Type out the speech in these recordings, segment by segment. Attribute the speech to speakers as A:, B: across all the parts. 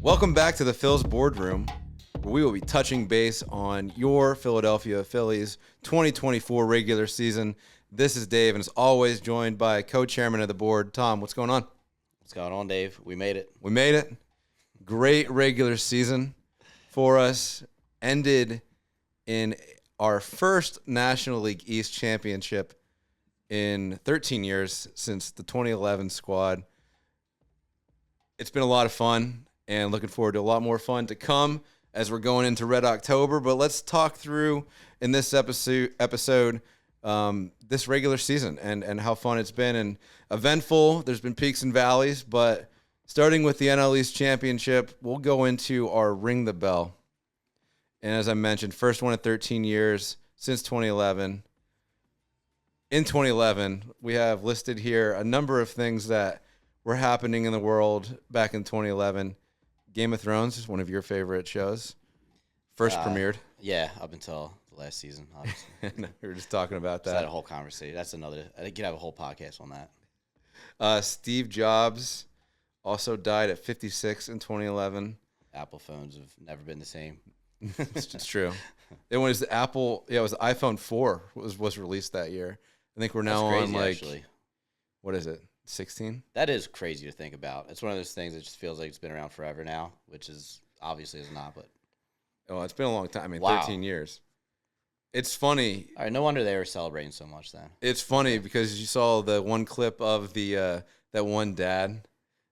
A: Welcome back to the PhilsBoardroom, where we will be touching base on your Philadelphia Phillies 2024 regular season. This is Dave, and as always, joined by co-chairman of the board, Tom. What's going on?
B: What's going on, Dave? We made it.
A: We made it. Great regular season for us. Ended in our first National League East championship in 13 years since the 2011 squad. It's been a lot of fun, and looking forward to a lot more fun to come as we're going into Red October. But let's talk through in this episode this regular season and how fun it's been and eventful. There's been peaks and valleys, but starting with the NL East Championship, we'll go into our Ring the Bell. And as I mentioned, first one in 13 years since 2011. In 2011, we have listed here a number of things that were happening in the world back in 2011. Game of Thrones is one of your favorite shows. First premiered.
B: Yeah, up until the last season, obviously.
A: We were just talking about that.
B: That a whole conversation. That's another. I think you could have a whole podcast on that.
A: Steve Jobs also died at 56 in 2011.
B: Apple phones have never been the same.
A: It's true. It was the Apple. Yeah, it was the iPhone 4 was released that year. I think we're now
B: That's crazy,
A: on like,
B: actually.
A: What is it? 16?
B: That is crazy to think about. It's one of those things that just feels like it's been around forever now, which is obviously is not. But
A: it's been a long time. I mean,
B: wow.
A: 13 years. It's funny.
B: All right, no wonder they were celebrating so much then.
A: It's funny because you saw the one clip of the that one dad.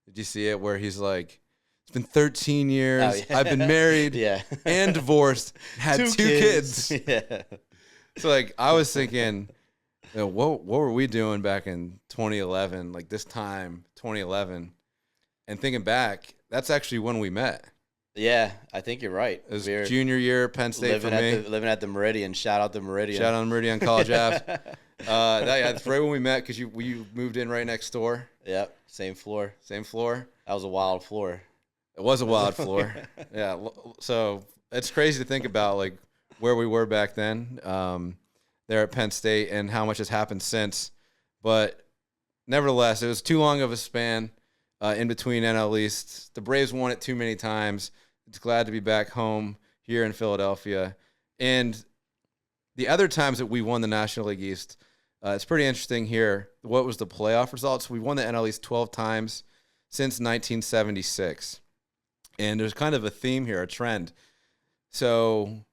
A: Did you see it where he's like, "It's been 13 years.
B: Oh, yeah.
A: I've been married
B: Yeah.
A: and divorced, had two kids."
B: Yeah.
A: So like I was thinking, what were we doing back in 2011? Like this time, 2011, and thinking back, that's actually when we met.
B: Yeah, I think you're right.
A: It was junior year, Penn State for me.
B: Living at the Meridian. Shout out the Meridian.
A: Shout out to Meridian College Ave. That's right when we met because you moved in right next door.
B: Yep, same floor.
A: Same floor.
B: That was a wild floor.
A: It was a wild floor. Yeah, so it's crazy to think about like where we were back then there at Penn State and how much has happened since. But nevertheless, it was too long of a span in between NL East. The Braves won it too many times. It's glad to be back home here in Philadelphia. And the other times that we won the National League East, it's pretty interesting here. What was the playoff results? We won the NL East 12 times since 1976. And there's kind of a theme here, a trend. So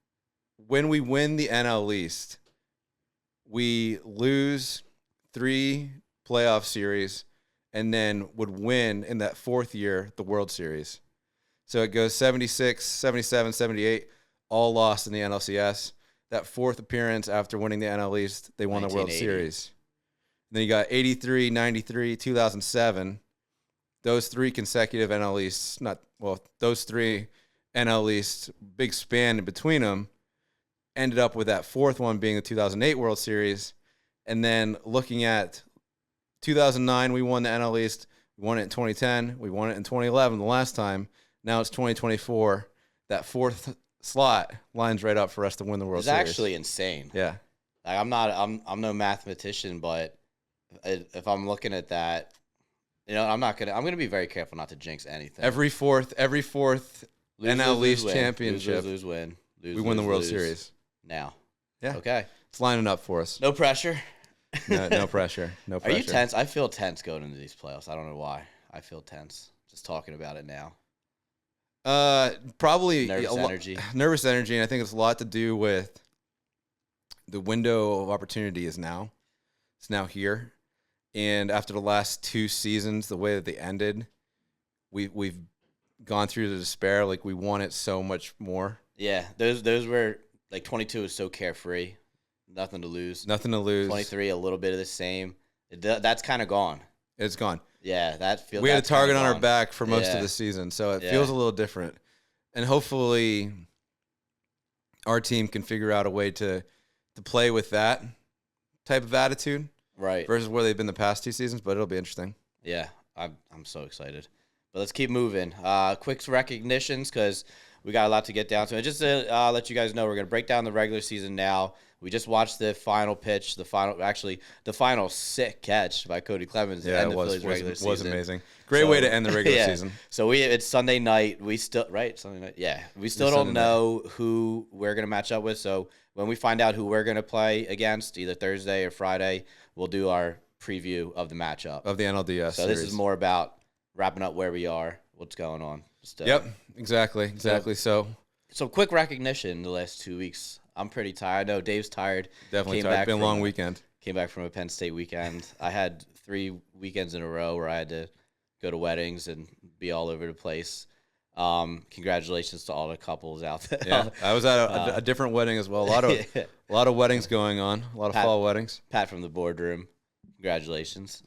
A: when we win the NL East, we lose 3 playoff series and then would win in that fourth year the World Series. So it goes 76, 77, 78, all lost in the NLCS. That fourth appearance after winning the NL East, they won the World Series. Then you got 83, 93, 2007. Those 3 consecutive NL Easts, those 3 NL Easts, big span in between them, ended up with that fourth one being the 2008 World Series. And then looking at 2009, we won the NL East. We won it in 2010. We won it in 2011 the last time. Now it's 2024. That fourth slot lines right up for us to win the World Series.
B: It's actually insane.
A: Yeah.
B: Like I'm no mathematician, but if I'm looking at that, I'm gonna be very careful not to jinx anything.
A: Every fourth NL East championship,
B: lose, win.
A: We win the World Series.
B: Now.
A: Yeah.
B: Okay.
A: It's lining up for us.
B: No pressure.
A: No pressure. No pressure.
B: Are you tense? I feel tense going into these playoffs. I don't know why. I feel tense just talking about it now.
A: Probably
B: nervous energy,
A: and I think it's a lot to do with the window of opportunity is now. It's now here, and after the last 2 seasons, the way that they ended, we've gone through the despair. Like we want it so much more.
B: Yeah, those were like 22 is so carefree, nothing to lose. 23, a little bit of the same. That's kind of gone.
A: It's gone.
B: Yeah,
A: we had a target on our back for most of the season, so it feels a little different. And hopefully our team can figure out a way to play with that type of attitude.
B: Right.
A: Versus where they've been the past 2 seasons, but it'll be interesting.
B: Yeah, I'm so excited. But let's keep moving. Quick recognitions because we got a lot to get down to. And just to let you guys know, we're going to break down the regular season now. We just watched the final pitch, the final sick catch by Cody Clemens.
A: Yeah,
B: and
A: it
B: the Phillies regular season.
A: Was amazing. Great way to end the regular season.
B: So it's Sunday night. Sunday night. Yeah, we still don't know who we're going to match up with. So when we find out who we're going to play against, either Thursday or Friday, we'll do our preview of the matchup
A: of the NLDS.
B: So
A: series.
B: This is more about wrapping up where we are, what's going on.
A: Yep, exactly. So
B: quick recognition the last 2 weeks. I'm pretty tired. I know Dave's tired.
A: Definitely tired. Been a long weekend.
B: Came back from a Penn State weekend. I had 3 weekends in a row where I had to go to weddings and be all over the place. Congratulations to all the couples out there.
A: Yeah, I was at a different wedding as well. A lot of weddings going on. A lot of fall weddings.
B: Pat from the boardroom. Congratulations.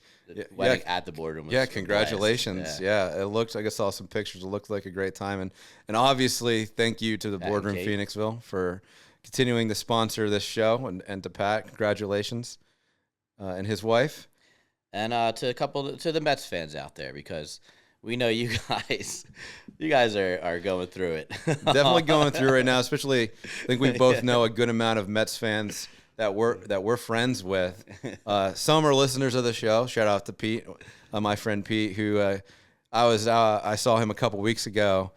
B: Wedding at the boardroom. Was
A: congratulations. Yeah, it looks. I saw some pictures. It looked like a great time, and obviously, thank you to the Boardroom Phoenixville for continuing to sponsor this show, and to Pat, congratulations, and his wife,
B: and to the Mets fans out there, because we know you guys are going through it.
A: Definitely going through right now. Especially, I think we both know a good amount of Mets fans that we're friends with. Some are listeners of the show. Shout out to Pete, my friend Pete, who I saw him a couple weeks ago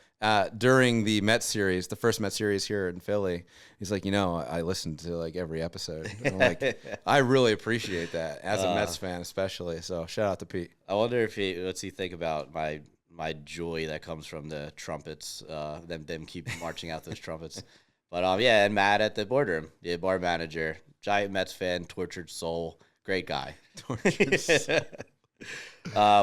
A: during the Mets series, the first Mets series here in Philly. He's like, I listened to like every episode. And I'm like, I really appreciate that as a Mets fan, especially. So shout out to Pete.
B: I wonder if what's he think about my joy that comes from the trumpets, them keep marching out those trumpets. But and Matt at the boardroom, the bar manager, giant Mets fan, tortured soul, great guy.
A: Tortured soul.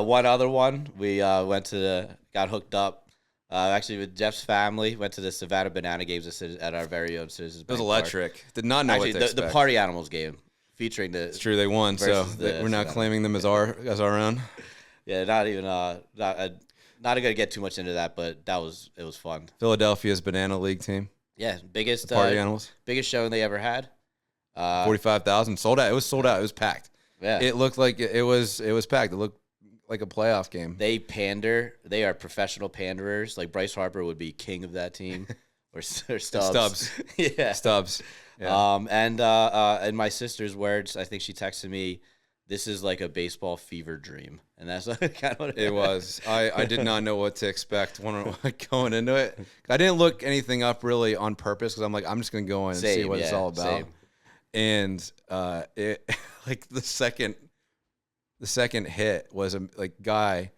B: One other one, we got hooked up. Actually, with Jeff's family, went to the Savannah Banana games at our very own Citizens Bank.
A: It was electric. Park. Did not know what to expect.
B: The Party Animals game featuring the.
A: It's true, they won, so we're now claiming them as our own.
B: Yeah, not even not going to get too much into that, but it was fun.
A: Philadelphia's Banana League team.
B: Yeah, biggest
A: Party Animals.
B: Biggest showing they ever had.
A: 45,000 sold out. It was sold out. It was packed.
B: Yeah,
A: it looked like it was packed. It looked like a playoff game.
B: They pander. They are professional panderers. Like Bryce Harper would be king of that team, or Stubbs.
A: Stubbs.
B: Yeah,
A: Stubbs. Yeah.
B: In my sister's words, I think she texted me, "This is like a baseball fever dream," and that's kind of what
A: it was. I did not know what to expect going into it. I didn't look anything up really on purpose because I'm like, I'm just gonna go in and see what it's all about.
B: Same.
A: And it like the second hit was a guy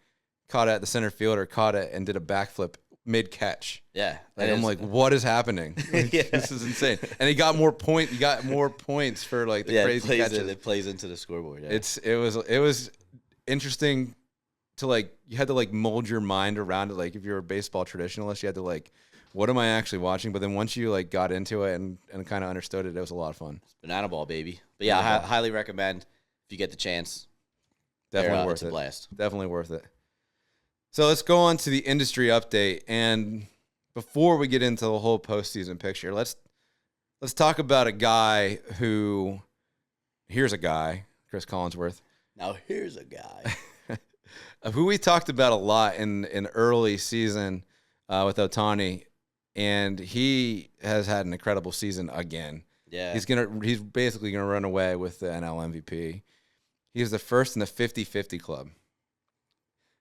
A: caught it, the center fielder caught it and did a backflip mid catch.
B: Yeah,
A: I'm like, what is happening? This is insane. And he got more points for like the crazy catches.
B: It plays into the scoreboard. Yeah.
A: It was interesting to you had to mold your mind around it. Like if you're a baseball traditionalist, you had to what am I actually watching? But then once you got into it and kind of understood it, it was a lot of fun.
B: It's banana ball, baby. But yeah, I highly recommend if you get the chance.
A: Definitely worth
B: it. It's a blast.
A: Definitely worth it. So let's go on to the industry update. And before we get into the whole postseason picture, let's talk about a guy who. Here's a guy, Chris Collinsworth.
B: Now here's a guy
A: who we talked about a lot in early season with Ohtani, and he has had an incredible season again.
B: Yeah,
A: he's basically gonna run away with the NL MVP. He's the first in the 50-50 club,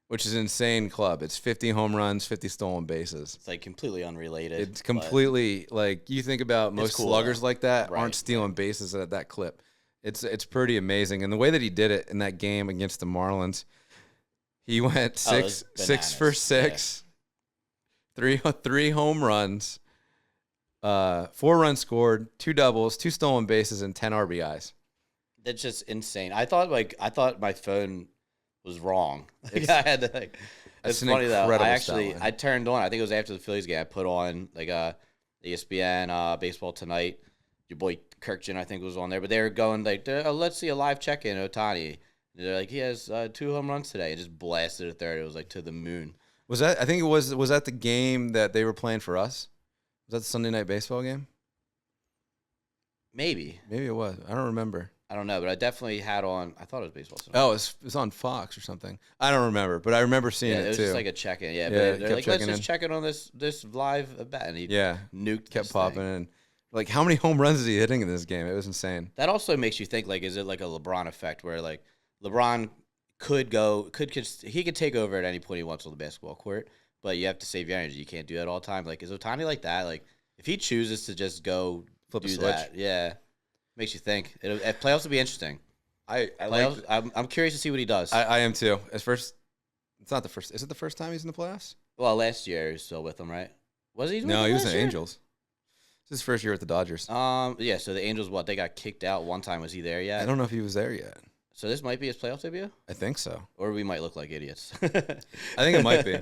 A: which is an insane club. It's 50 home runs, 50 stolen bases.
B: It's completely unrelated.
A: It's completely you think about most sluggers like that aren't stealing bases at that clip. It's pretty amazing. And the way that he did it in that game against the Marlins, he went six for six, three home runs, 4 runs scored, 2 doubles, 2 stolen bases, and 10 RBIs.
B: That's just insane. I thought my phone was wrong. I had to It's funny though. I turned on. I think it was after the Phillies game. I put on ESPN Baseball Tonight. Your boy Kirkjian, I think, was on there. But they were going let's see a live check-in Ohtani. They're like, he has 2 home runs today, and just blasted a third. It was to the moon.
A: Was that? I think it was. Was that the game that they were playing for us? Was that the Sunday Night Baseball game?
B: Maybe
A: it was. I don't remember.
B: I don't know, but I definitely had on. I thought it was baseball.
A: Oh, it was on Fox or something. I don't remember, but I remember seeing it too.
B: It was just like a check-in. Yeah,
A: Yeah,
B: but they're like, let's just check in on this live event. And he nuked.
A: Kept popping in. Like, how many home runs is he hitting in this game? It was insane.
B: That also makes you think, like, is it like a LeBron effect where, like, LeBron he could take over at any point he wants on the basketball court, but you have to save your energy. You can't do that all the time. Like, is Ohtani like that? Like, if he chooses to just go
A: flip
B: do
A: a switch,
B: that, makes you think. Playoffs would be interesting. I'm curious to see what he does.
A: I am too. It's not the first. Is it the first time he's in the playoffs?
B: Well, last year he was still with them, right? Was he?
A: No, he was in Angels. This is his first year with the Dodgers.
B: Yeah. So the Angels, they got kicked out one time. Was he there yet?
A: I don't know if he was there yet.
B: So this might be his playoff debut.
A: I think so.
B: Or we might look like idiots.
A: I think it might be.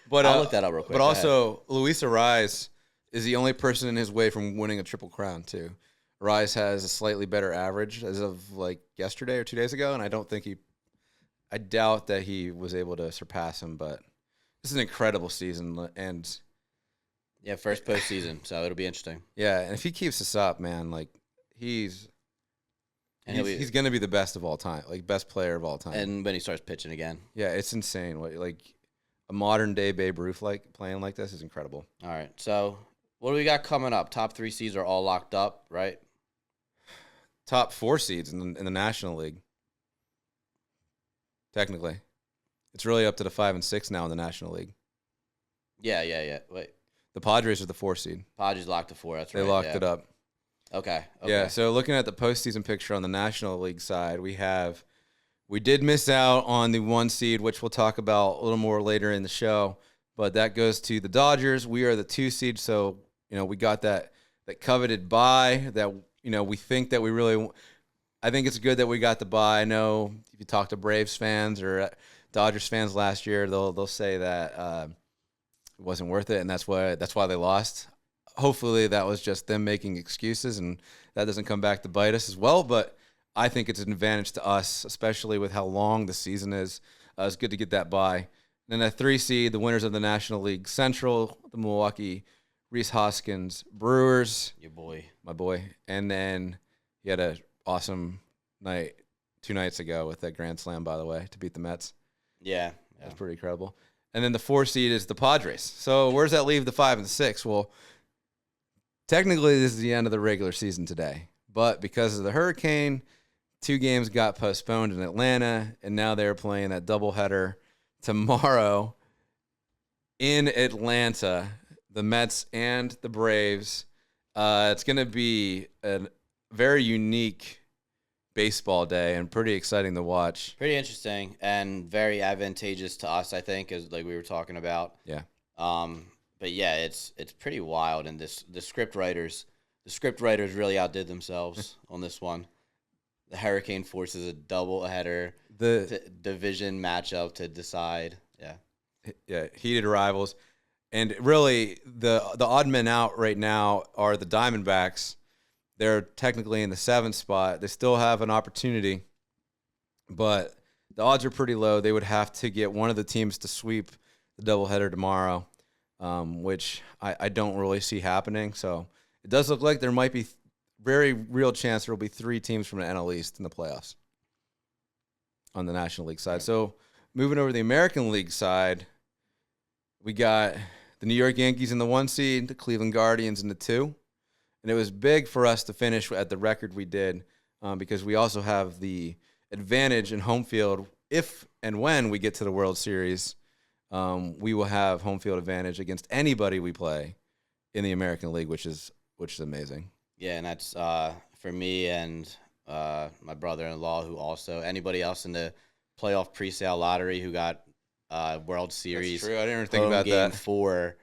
A: But
B: I'll look that up real quick.
A: But also, Luis Arraez is the only person in his way from winning a Triple Crown too. Arraez has a slightly better average as of like yesterday or 2 days ago, and I doubt that he was able to surpass him. But this is an incredible season, and
B: first postseason, so it'll be interesting.
A: Yeah, and if he keeps this up, man, like he's going to be the best of all time, like best player of all time.
B: And when he starts pitching again,
A: yeah, it's insane. Like a modern day Babe Ruth playing like this is incredible.
B: All right, so what do we got coming up? Top 3 seeds are all locked up, right?
A: Top 4 seeds in the National League. Technically, it's really up to the 5 and 6 now in the National League.
B: Yeah. Wait,
A: the Padres are the 4 seed.
B: Padres locked the 4. That's right.
A: They locked it up.
B: Okay.
A: Yeah. So looking at the postseason picture on the National League side, we did miss out on the 1 seed, which we'll talk about a little more later in the show. But that goes to the Dodgers. We are the 2 seed, so we got that coveted bye that. We think that I think it's good that we got the bye. I know if you talk to Braves fans or Dodgers fans last year, they'll say that it wasn't worth it, and that's why they lost. Hopefully that was just them making excuses, and that doesn't come back to bite us as well. But I think it's an advantage to us, especially with how long the season is. It's good to get that bye. Then at 3 seed, the winners of the National League Central, the Milwaukee Rhys Hoskins Brewers. My boy. And then he had an awesome night 2 nights ago with that grand slam, by the way, to beat the Mets.
B: Yeah.
A: That's pretty incredible. And then the 4 seed is the Padres. So where does that leave the 5 and 6? Well, technically this is the end of the regular season today. But because of the hurricane, 2 games got postponed in Atlanta, and now they're playing that doubleheader tomorrow in Atlanta. The Mets and the Braves. It's going to be a very unique baseball day and pretty exciting to watch.
B: Pretty interesting and very advantageous to us, I think, as like we were talking about.
A: Yeah.
B: But yeah, it's pretty wild, and the script writers really outdid themselves on this one. The Hurricane forces a doubleheader, the division matchup to decide.
A: Yeah, heated rivals. And really, the odd men out right now are the Diamondbacks. They're technically in the 7th spot. They still have an opportunity, but the odds are pretty low. They would have to get one of the teams to sweep the doubleheader tomorrow, which I don't really see happening. So it does look like there might be very real chance there will be 3 teams from the NL East in the playoffs on the National League side. So moving over to the American League side, we got the New York Yankees in the 1 seed, the Cleveland Guardians in the 2. And it was big for us to finish at the record we did because we also have the advantage in home field. If and when we get to the World Series, we will have home field advantage against anybody we play in the American League, which is amazing.
B: Yeah, and that's for me and my brother-in-law, who also anybody else in the playoff pre-sale lottery who got World Series.
A: That's true. I didn't even think about
B: game
A: that.
B: 4.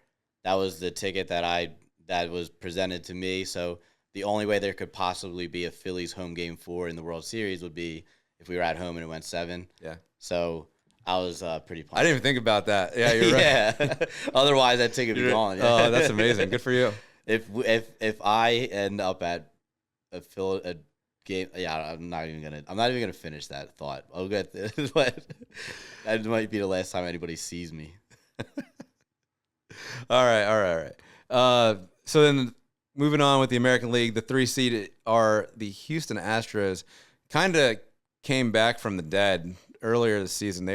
B: That was the ticket that was presented to me. So the only way there could possibly be a Phillies home game 4 in the World Series would be if we were at home and it went 7.
A: Yeah.
B: So I was pretty pumped.
A: I didn't even think about that. Yeah, you're right.
B: Yeah. Otherwise, that ticket would be gone.
A: Oh, that's amazing. Good for you.
B: If I end up at a game, yeah, I'm not even gonna finish that thought. I'll get this, but that might be the last time anybody sees me.
A: All right. So then moving on with the American League, the 3 seed are the Houston Astros kind of came back from the dead earlier this season.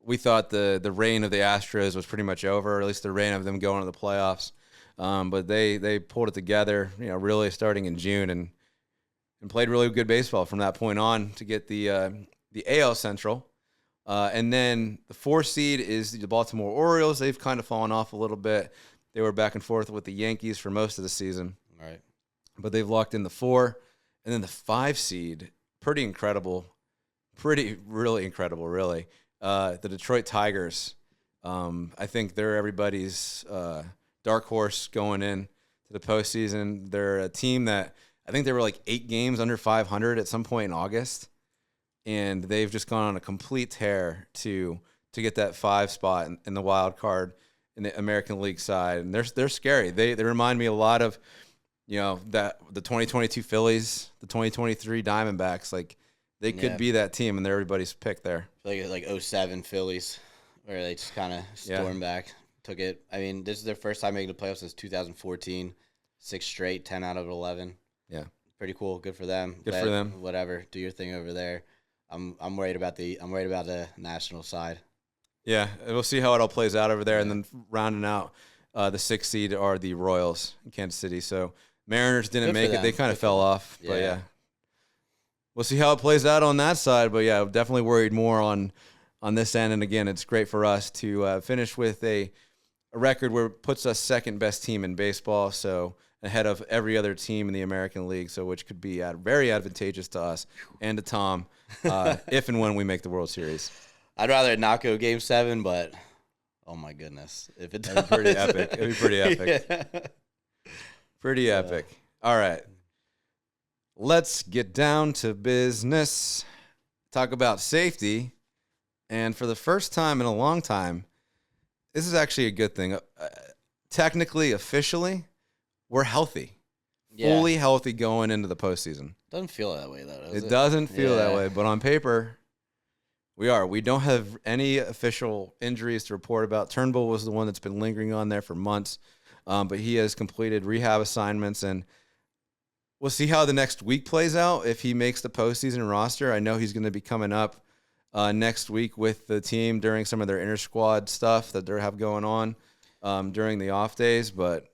A: We thought the reign of the Astros was pretty much over, or at least the reign of them going to the playoffs. But they pulled it together, really starting in June and played really good baseball from that point on to get the AL Central. And then the 4 seed is the Baltimore Orioles. They've kind of fallen off a little bit. They were back and forth with the Yankees for most of the season.
B: Right.
A: But they've locked in the 4. And then the 5 seed, pretty incredible. Really incredible, really. The Detroit Tigers. I think they're everybody's dark horse going in to the postseason. They're a team that I think they were like 8 games under 500 at some point in August. And they've just gone on a complete tear to get that 5 spot in the wild card in the American League side. And they're scary. They remind me a lot of, that the 2022 Phillies, the 2023 Diamondbacks. Like, they could be that team, and they're everybody's pick there.
B: Like 07 Phillies, where they just kind of stormed back, took it. I mean, this is their first time making the playoffs since 2014. 6 straight, 10 out of 11.
A: Yeah,
B: pretty cool. Good for them.
A: Good for them.
B: Whatever, do your thing over there. I'm worried about the national side.
A: Yeah, we'll see how it all plays out over there, and then rounding out the 6th seed are the Royals in Kansas City. So Mariners didn't make it; they kind of fell off. But yeah, we'll see how it plays out on that side. But yeah, definitely worried more on this end. And again, it's great for us to finish with a record where it puts us 2nd best team in baseball. So ahead of every other team in the American League, so which could be very advantageous to us and to Tom if and when we make the World Series.
B: I'd rather not go Game 7, but oh my goodness, if it does,
A: pretty epic. It'd be pretty epic. Yeah. Pretty epic. All right, let's get down to business. Talk about safety, and for the first time in a long time, this is actually a good thing. Technically, officially, we're healthy. Fully healthy going into the postseason.
B: Doesn't feel that way, though, does it?
A: It doesn't feel that way, but on paper, we are. We don't have any official injuries to report about. Turnbull was the one that's been lingering on there for months, but he has completed rehab assignments, and we'll see how the next week plays out if he makes the postseason roster. I know he's going to be coming up next week with the team during some of their inter-squad stuff that they have going on during the off days, but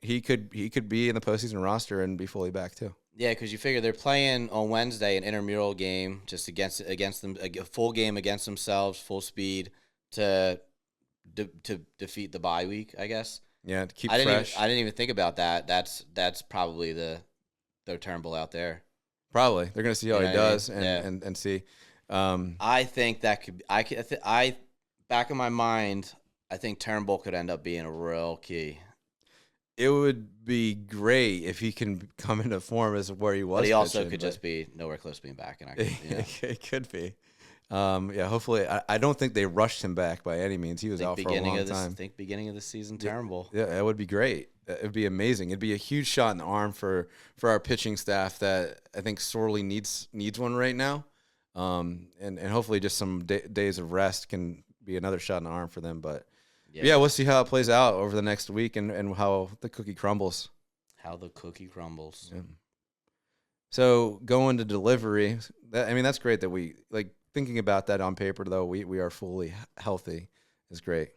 A: he could be in the postseason roster and be fully back too.
B: Yeah, because you figure they're playing on Wednesday an intramural game just against them, a full game against themselves, full speed to defeat the bye week, I guess.
A: Yeah, to keep fresh.
B: I didn't even think about that. That's probably their Turnbull out there.
A: Probably they're going to see how he does and see.
B: I think that could. I back in my mind, I think Turnbull could end up being a real key.
A: It would be great if he can come into form as where he was.
B: But he also could just be nowhere close to being back. And
A: it could be. Hopefully. I don't think they rushed him back by any means. He was out for a long time.
B: I think beginning of the season, Turnbull.
A: Yeah, that would be great. It would be amazing. It'd be a huge shot in the arm for our pitching staff that I think sorely needs one right now. And hopefully just some days of rest can be another shot in the arm for them. But yeah, we'll see how it plays out over the next week and how the cookie crumbles.
B: How the cookie crumbles.
A: Yeah. So going to delivery, that's great that we thinking about that on paper, though. We are fully healthy is great.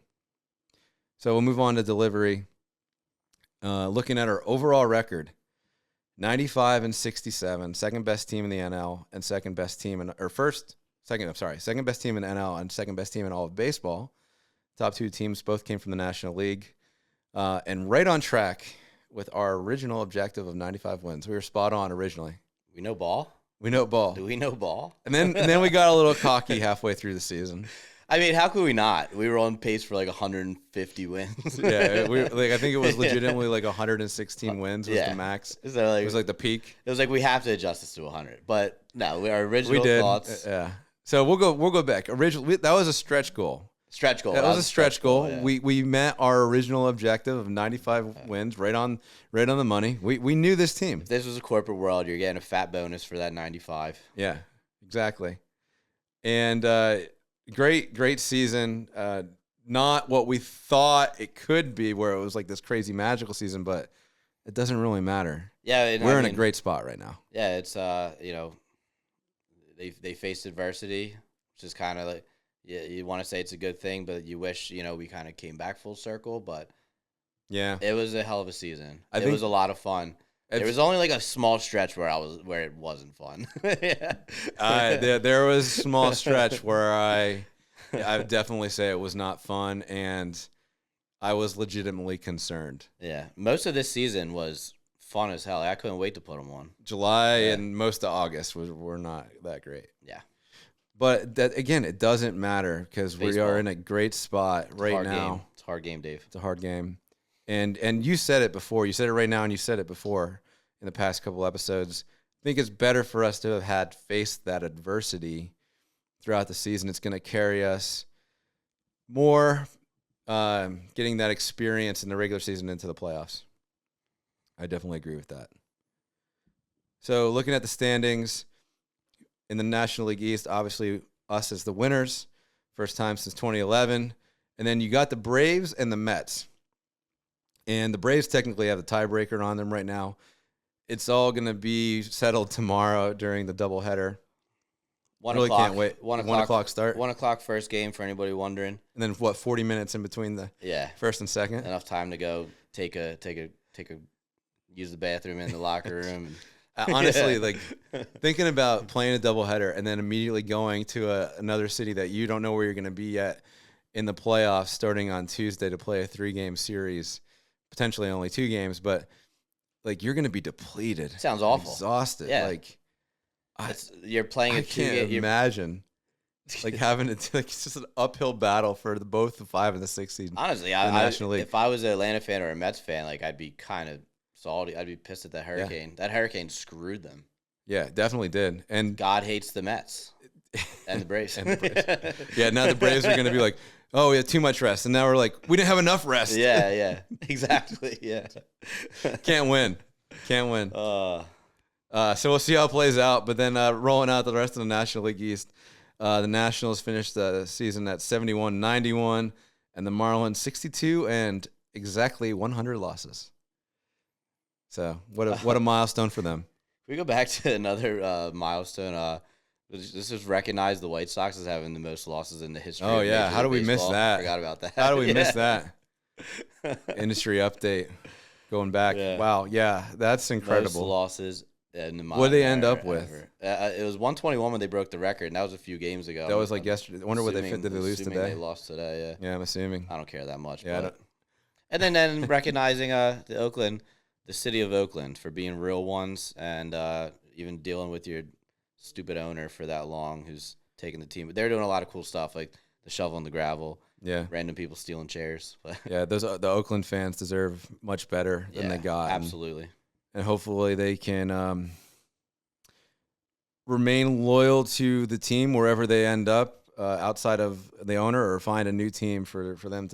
A: So we'll move on to delivery. Looking at our overall record, 95-67, second best team in the NL and second best team in second best team in NL and second best team in all of baseball. Top 2 teams both came from the National League, and right on track with our original objective of 95 wins. We were spot on originally.
B: We know ball.
A: We know ball.
B: Do we know ball?
A: And then we got a little cocky halfway through the season.
B: I mean, how could we not? We were on pace for 150 wins.
A: Yeah, I think it was legitimately 116 wins was the max. So it was the peak.
B: It was we have to adjust this to 100. But no, our original thoughts.
A: Yeah. So we'll go back. Originally, that was a stretch goal.
B: That
A: was a stretch goal.
B: Yeah.
A: We met our original objective of 95 wins, right on the money. We knew this team.
B: If this was a corporate world, you're getting a fat bonus for that 95.
A: Yeah, exactly. And great season. Not what we thought it could be, where it was this crazy magical season, but it doesn't really matter.
B: Yeah,
A: we're in a great spot right now.
B: Yeah, it's they faced adversity, which is kind of like, yeah, you want to say it's a good thing, but you wish, we kind of came back full circle. But
A: yeah,
B: it was a hell of a season. It was a lot of fun. There was only like a small stretch where it wasn't fun.
A: There was a small stretch where I would definitely say it was not fun, and I was legitimately concerned.
B: Yeah, most of this season was fun as hell. I couldn't wait to put them on.
A: July and most of August were not that great.
B: Yeah.
A: But that, again, it doesn't matter because we are in a great spot right now.
B: Game. It's a hard game, Dave.
A: It's a hard game. And you said it before. You said it right now, and you said it before in the past couple episodes. I think it's better for us to have had faced that adversity throughout the season. It's going to carry us more, getting that experience in the regular season into the playoffs. I definitely agree with that. So looking at the standings in the National League East, obviously us as the winners, first time since 2011. And then you got the Braves and the Mets. And the Braves technically have the tiebreaker on them right now. It's all going to be settled tomorrow during the doubleheader.
B: 1
A: really
B: o'clock.
A: Can't wait.
B: 1
A: o'clock start.
B: 1 o'clock first game for anybody wondering.
A: And then 40 minutes in between the first and second?
B: Enough time to go use the bathroom in the locker room.
A: Honestly, like thinking about playing a doubleheader and then immediately going to another city that you don't know where you're going to be yet in the playoffs starting on Tuesday to play a 3-game series, potentially only 2 games, but like you're going to be depleted.
B: Sounds awful.
A: Exhausted.
B: Yeah.
A: Like
B: you're playing
A: I can't imagine like having to like it's just an uphill battle for both the 5 and the 6 seed.
B: Honestly,
A: National League.
B: If I was an Atlanta fan or a Mets fan, like I'd be kind of salty. I'd be pissed at that hurricane. Yeah. That hurricane screwed them.
A: Yeah, definitely did. And
B: God hates the Mets and the Braves.
A: Yeah, now the Braves are going to be like, oh, we had too much rest. And now we're like, we didn't have enough rest.
B: Yeah, exactly. Yeah.
A: Can't win. So we'll see how it plays out. But then rolling out the rest of the National League East, the Nationals finished the season at 71-91, and the Marlins 62 and exactly 100 losses. So what a milestone for them.
B: We go back to another milestone. This is recognize the White Sox as having the most losses in the history.
A: Oh yeah, how do we miss that?
B: I forgot about that.
A: How do we miss that? Industry update going back. Yeah. Wow, yeah, that's incredible.
B: Most losses in the modern
A: what did they end up with?
B: It was 121 when they broke the record, and that was a few games ago.
A: That was like yesterday. I wonder what did they lose today?
B: They lost today. Yeah.
A: Yeah, I'm assuming.
B: I don't care that much.
A: Yeah.
B: But. And then recognizing the city of Oakland for being real ones, and even dealing with your stupid owner for that long who's taking the team. But they're doing a lot of cool stuff, like the shovel in the gravel.
A: Yeah.
B: Random people stealing chairs.
A: Yeah, the Oakland fans deserve much better than they got.
B: Absolutely.
A: And hopefully they can remain loyal to the team wherever they end up outside of the owner, or find a new team for them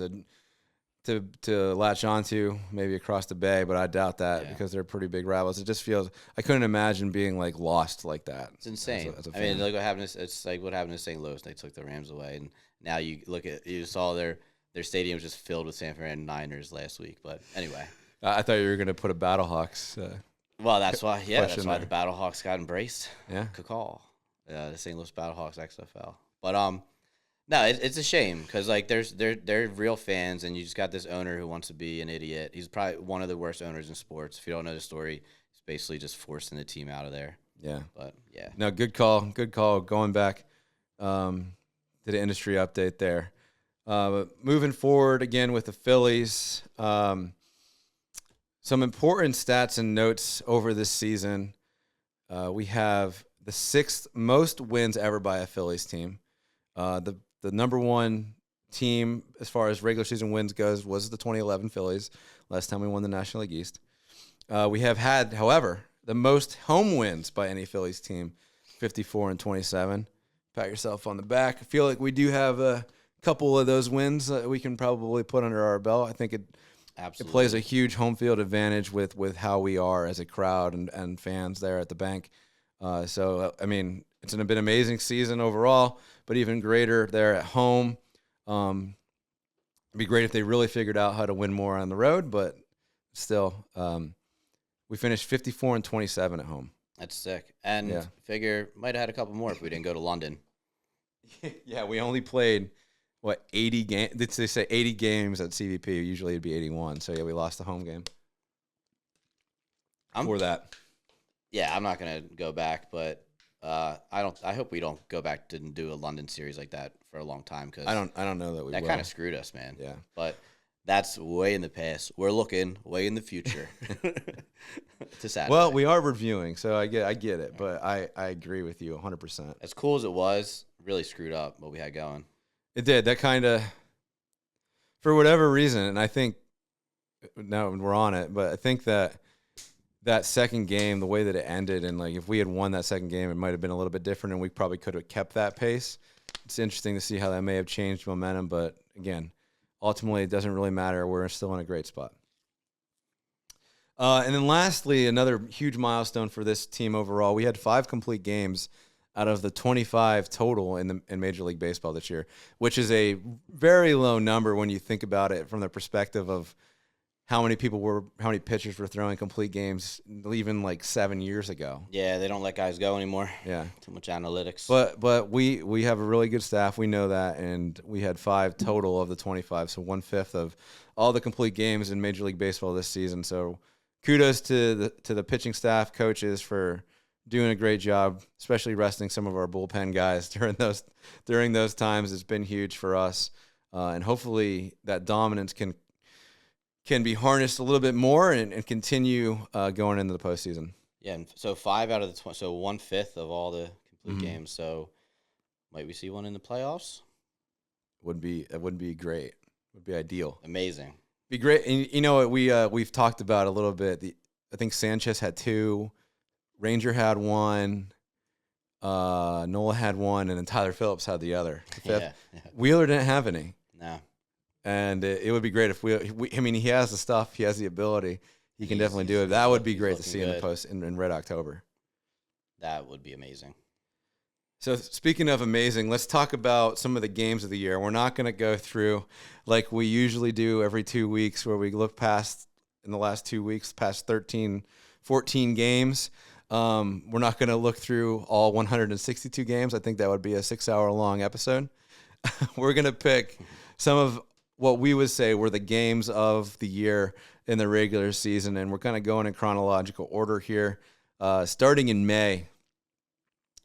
A: to latch onto, maybe across the bay, but I doubt that because they're pretty big rivals. It just feels I couldn't imagine being like lost like that.
B: It's insane. As a fan. I mean, look what happened. It's like what happened to St. Louis. They took the Rams away, and now you saw their stadium was just filled with San Fernando Niners last week. But anyway,
A: I thought you were going to put a Battlehawks.
B: Well, that's why. Yeah, that's why the Battlehawks got embraced.
A: Yeah,
B: good call. The St. Louis Battlehawks XFL. But no, it's a shame because like they're real fans, and you just got this owner who wants to be an idiot. He's probably one of the worst owners in sports. If you don't know the story, he's basically just forcing the team out of there.
A: Yeah,
B: but yeah.
A: No, good call. Going back to the industry update there. Moving forward again with the Phillies. Some important stats and notes over this season. We have the 6th most wins ever by a Phillies team. The number one team as far as regular season wins goes was the 2011 Phillies. Last time we won the National League East. We have had, however, the most home wins by any Phillies team, 54 and 27. Pat yourself on the back. I feel like we do have a couple of those wins that we can probably put under our belt. I think it plays a huge home field advantage with how we are as a crowd and fans there at the bank. So, I mean, it's been an amazing season overall, but even greater there at home. It'd be great if they really figured out how to win more on the road, but still, we finished 54 and 27 at home.
B: That's sick. And figure might have had a couple more if we didn't go to London.
A: Yeah, we only played, 80 games? Did they say 80 games at CVP? Usually it'd be 81. So, yeah, we lost the home game. For that.
B: Yeah, I'm not going to go back, but I hope we don't go back to do a London series like that for a long time, because
A: I don't know that we
B: that
A: will.
B: kind of screwed us, man.
A: Yeah.
B: But that's way in the past. We're looking way in the future to Saturday.
A: Well, we are reviewing, so I get it, but I agree with you 100%.
B: As cool as it was, really screwed up what we had going.
A: It did. That kind of, for whatever reason, and I think now we're on it, but I think that second game, the way that it ended, and like if we had won that second game, it might have been a little bit different, and we probably could have kept that pace. It's interesting to see how that may have changed momentum, but again, ultimately, it doesn't really matter. We're still in a great spot. And then lastly, another huge milestone for this team overall. We had 5 complete games out of the 25 total in Major League Baseball this year, which is a very low number when you think about it from the perspective of how many pitchers were throwing complete games even like 7 years ago.
B: Yeah, they don't let guys go anymore.
A: Yeah.
B: Too much analytics.
A: But we have a really good staff. We know that, and we had 5 total of the 25, so 1/5 of all the complete games in Major League Baseball this season. So kudos to the pitching staff, coaches for doing a great job, especially resting some of our bullpen guys during those times. It's been huge for us, and hopefully that dominance can be harnessed a little bit more and continue going into the postseason.
B: Yeah, and so 5 out of the 20, so 1/5 of all the complete games. So might we see one in the playoffs?
A: Would be great. Would be ideal.
B: Amazing.
A: Be great. And you know what we've talked about a little bit. I think Sanchez had 2, Ranger had 1, Nola had 1, and then Tyler Phillips had the other. The 5th. Yeah. Wheeler didn't have any.
B: No.
A: And it would be great if I mean, he has the stuff, he has the ability, he can definitely do it. That would be great to see in Red October.
B: That would be amazing.
A: So speaking of amazing, let's talk about some of the games of the year. We're not going to go through like we usually do every 2 weeks, where we look past in the last 2 weeks, past 13, 14 games. We're not going to look through all 162 games. I think that would be a 6-hour-long episode. We're going to pick some of what we would say were the games of the year in the regular season, and we're kind of going in chronological order here. Starting in May,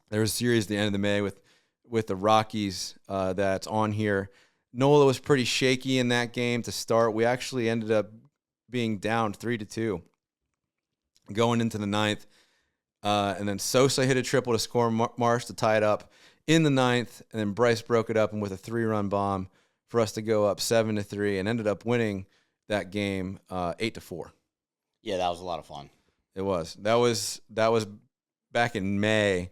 A: there was a series at the end of the May with the Rockies that's on here. Nola was pretty shaky in that game to start. We actually ended up being down 3-2 going into the 9th, and then Sosa hit a triple to score Marsh to tie it up in the 9th, and then Bryce broke it up and with a 3-run bomb for us to go up 7-3, and ended up winning that game 8-4.
B: Yeah, that was a lot of fun.
A: It was. That was back in May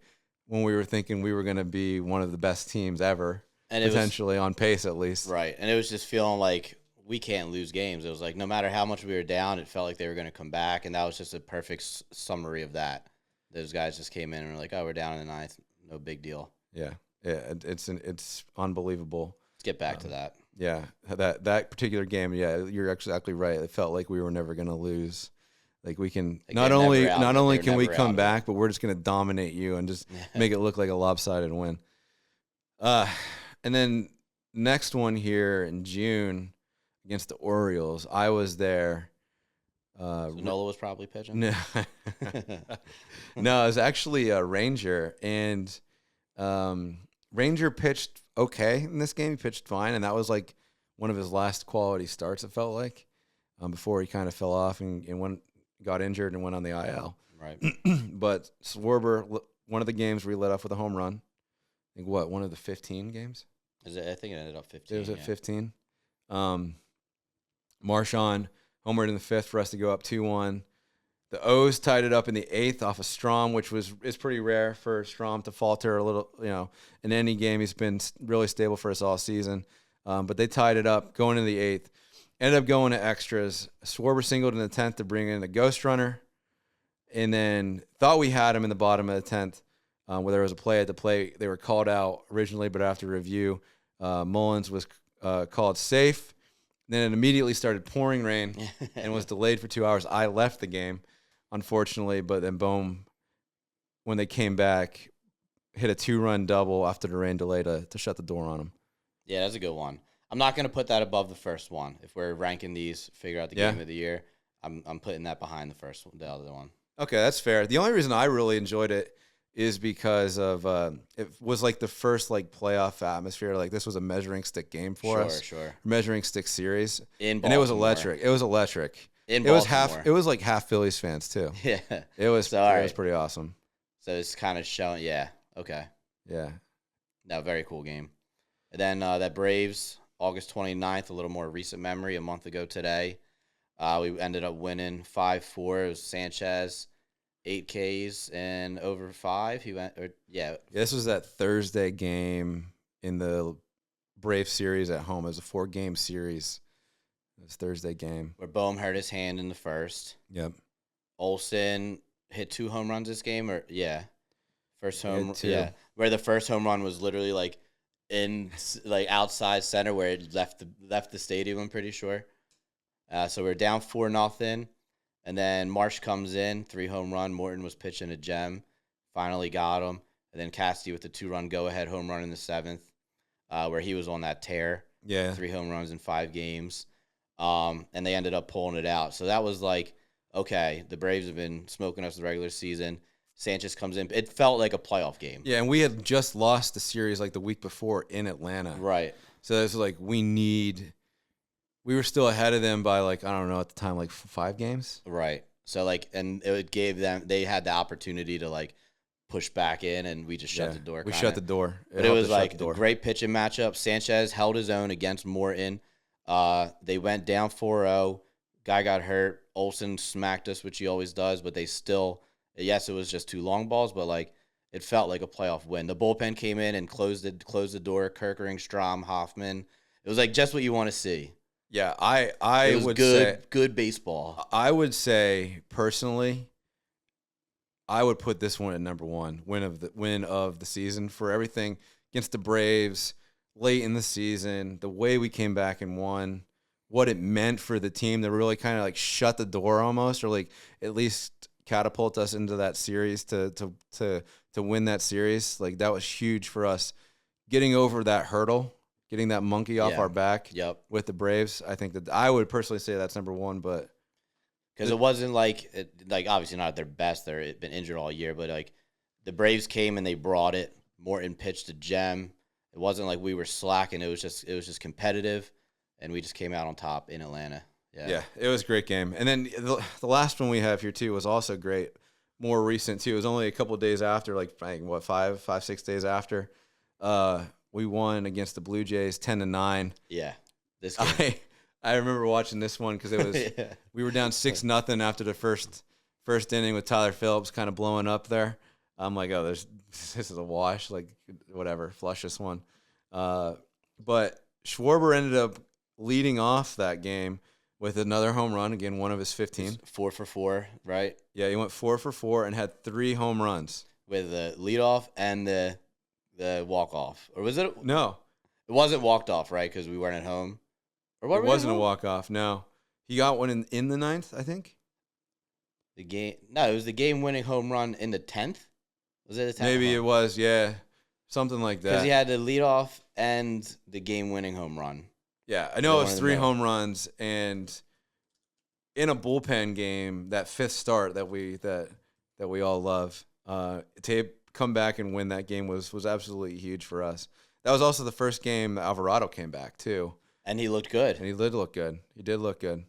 A: when we were thinking we were going to be one of the best teams ever, and potentially on pace at least.
B: Right, and it was just feeling like we can't lose games. It was like no matter how much we were down, it felt like they were going to come back, and that was just a perfect summary of that. Those guys just came in and were like, "Oh, we're down in the 9th, no big deal."
A: Yeah, it's unbelievable.
B: Get back to that.
A: Yeah, that particular game. Yeah, you're exactly right. It felt like we were never going to lose. Like we can not only can we come back, but we're just going to dominate you and just make it look like a lopsided win. And then next one here in June against the Orioles, I was there.
B: So Nola was probably pitching.
A: No, no, it was actually a Ranger, and Ranger pitched okay in this game. He pitched fine, and that was like one of his last quality starts, it felt like, before he kind of fell off and got injured and went on the IL.
B: Right.
A: But Schwarber, one of the games where he led off with a home run. I think one of the 15 games?
B: I think it ended up 15.
A: It was at 15. Marchand homered in the 5th for us to go up 2-1. The O's tied it up in the 8th off of Strom, which is pretty rare for Strom to falter a little, in any game. He's been really stable for us all season. But they tied it up going into the 8th. Ended up going to extras. Schwarber singled in the 10th to bring in a ghost runner. And then thought we had him in the bottom of the 10th where there was a play at the plate. They were called out originally, but after review, Mullins was called safe. Then it immediately started pouring rain and was delayed for 2 hours. I left the game, unfortunately, but then Bohm when they came back, hit a 2-run double after the rain delay to shut the door on them.
B: Yeah, that's a good one. I'm not going to put that above the first one. If we're ranking these, figure out the game of the year, I'm putting that behind the first one, the other one.
A: Okay, that's fair. The only reason I really enjoyed it is because of it was like the first like playoff atmosphere. Like this was a measuring stick game for us.
B: Sure.
A: Measuring stick series.
B: In Baltimore.
A: And it was electric. It was electric.
B: It
A: was like half Phillies fans too.
B: Yeah.
A: It was pretty awesome.
B: So it's kind of showing, yeah. Okay.
A: Yeah.
B: No, very cool game. And then that Braves, August 29th, a little more recent memory, a month ago today. We ended up winning 5-4. It was Sanchez, 8 Ks and over 5.
A: This was that Thursday game in the Brave series at home. It was a 4-game series. It was Thursday game.
B: Where Boehm hurt his hand in the first.
A: Yep.
B: Olsen hit 2 home runs this game, first home.
A: Yeah.
B: Where the first home run was literally like in like outside center where it left the stadium. I'm pretty sure. So we're down 4-0, and then Marsh comes in, 3 home run. Morton was pitching a gem, finally got him, and then Cassidy with the 2-run go-ahead home run in the 7th, where he was on that tear.
A: Yeah,
B: 3 home runs in 5 games, and they ended up pulling it out. So that was like, okay, the Braves have been smoking us the regular season. Sanchez comes in. It felt like a playoff game.
A: Yeah, and we had just lost the series like the week before in Atlanta.
B: Right.
A: So it's like we were still ahead of them by like, I don't know, at the time, like 5 games.
B: Right. So like, and it gave them, they had the opportunity to like push back in, and we just shut the door.
A: We shut the door.
B: But it was like a great pitching matchup. Sanchez held his own against Morton. They went down 4-0. Guy got hurt. Olsen smacked us, which he always does, but they still, yes, it was just 2 long balls, but like it felt like a playoff win. The bullpen came in and closed the door. Kerkering, Strom, Hoffman. It was like just what you want to see.
A: Yeah, I would say
B: good baseball.
A: I would say personally, I would put this one at number 1 win of the season for everything against the Braves late in the season. The way we came back and won, what it meant for the team to really kind of like shut the door almost, or like at least catapult us into that series to win that series. Like that was huge for us, getting over that hurdle. Getting that monkey off our back with the Braves, I think that I would personally say that's number 1, but
B: because it wasn't like obviously not at their best. They've been injured all year, but like the Braves came and they brought it. Morton pitched a gem. It wasn't like we were slacking. It was just competitive, and we just came out on top in Atlanta.
A: Yeah, it was a great game. And then the last one we have here too was also great, more recent too. It was only a couple of days after, like I think, 5-6 days after. We won against the Blue Jays 10-9.
B: Yeah, this game.
A: I remember watching this one because it was we were down 6-0 after the first inning with Tyler Phillips kind of blowing up there. I'm like, oh, this is a wash. Like whatever, flush this one. But Schwarber ended up leading off that game with another home run, again, one of his 15.
B: 4 for 4, right?
A: Yeah, he went 4 for 4 and had 3 home runs
B: with the leadoff and the walk-off. Or was it?
A: No.
B: It wasn't walked off, right? Because we weren't at home?
A: Or what? It wasn't a walk-off, no. He got one in the 9th, I think.
B: It was the game-winning home run in the 10th? Was it the 10th?
A: Maybe it was, yeah. Something like that.
B: Because he had the leadoff and the game-winning home run.
A: Yeah, I know it was 3 home runs, and in a bullpen game, that 5th start that we all love, to come back and win that game was absolutely huge for us. That was also the first game Alvarado came back too,
B: and he looked good.
A: And he did look good.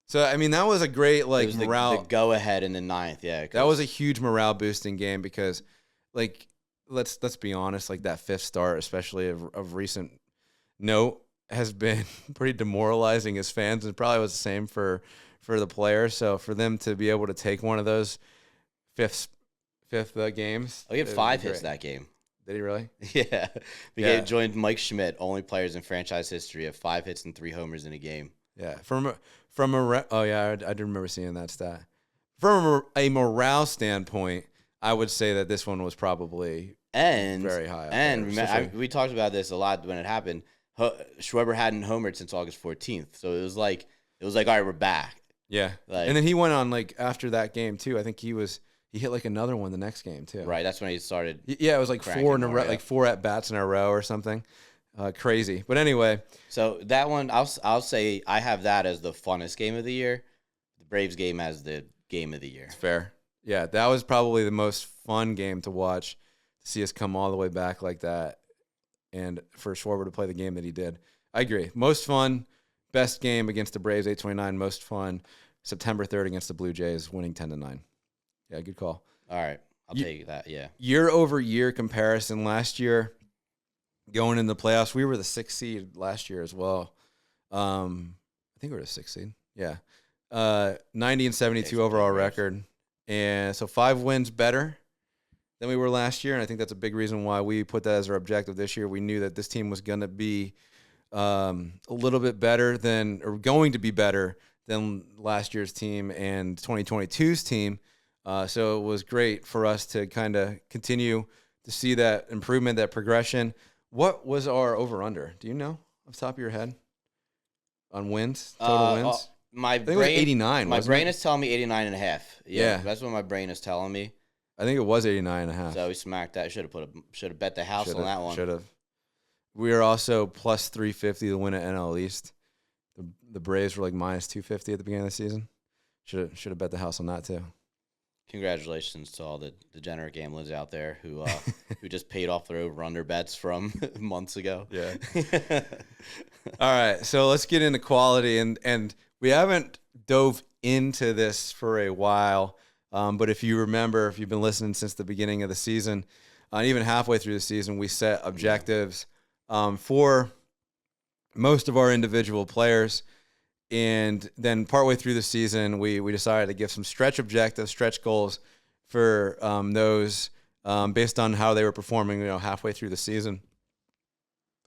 A: So I mean, that was a great morale.
B: The go ahead in the 9th, yeah.
A: That was a huge morale boosting game because, like, let's be honest, like that 5th start, especially of recent note, has been pretty demoralizing as fans, and probably was the same for the players. So for them to be able to take one of those fifth games.
B: Oh, he had 5 hits that game.
A: Did he really?
B: Yeah. He joined Mike Schmidt, only players in franchise history of 5 hits and 3 homers in a game.
A: Yeah. I do remember seeing that stat. From a morale standpoint, I would say that this one was probably very high.
B: And we talked about this a lot when it happened. Schwarber hadn't homered since August 14th. So it was like, all right, we're back.
A: Yeah. And then he went on, like, after that game too. I think he was he hit like another one the next game too.
B: Right, that's when he started.
A: Yeah, it was like 4 in a row, like 4 at bats in a row or something. Crazy. But anyway,
B: so that one, I'll say I have that as the funnest game of the year. The Braves game as the game of the year.
A: It's fair. Yeah, that was probably the most fun game to watch, to see us come all the way back like that, and for Schwarber to play the game that he did. I agree. Most fun, best game against the Braves, 829. Most fun, September 3rd against the Blue Jays, winning 10-9. Yeah, good call.
B: All right, I'll take that. Yeah.
A: Year-over-year comparison. Last year, going in the playoffs, we were the 6th seed last year as well. I think we were the 6th seed. Yeah. 90-72 overall record. And so 5 wins better than we were last year. And I think that's a big reason why we put that as our objective this year. We knew that this team was going to be a little bit better than, or going to be better than last year's team and 2022's team. So it was great for us to kind of continue to see that improvement, that progression. What was our over-under? Do you know off the top of your head on wins, total wins?
B: My
A: brain, it was 89.
B: My brain is telling me 89.5. Yeah, that's what my brain is telling me.
A: I think it was 89.5.
B: So we smacked that. Should have bet the house on that one.
A: Should have. We were also plus 350 to win at NL East. The Braves were like minus 250 at the beginning of the season. Should have bet the house on that too.
B: Congratulations to all the degenerate gamblers out there who just paid off their over-under bets from months ago.
A: Yeah. All right, so let's get into quality, and we haven't dove into this for a while, but if you remember, if you've been listening since the beginning of the season, even halfway through the season, we set objectives for most of our individual players. And then partway through the season, we decided to give some stretch objectives, stretch goals for those based on how they were performing, halfway through the season.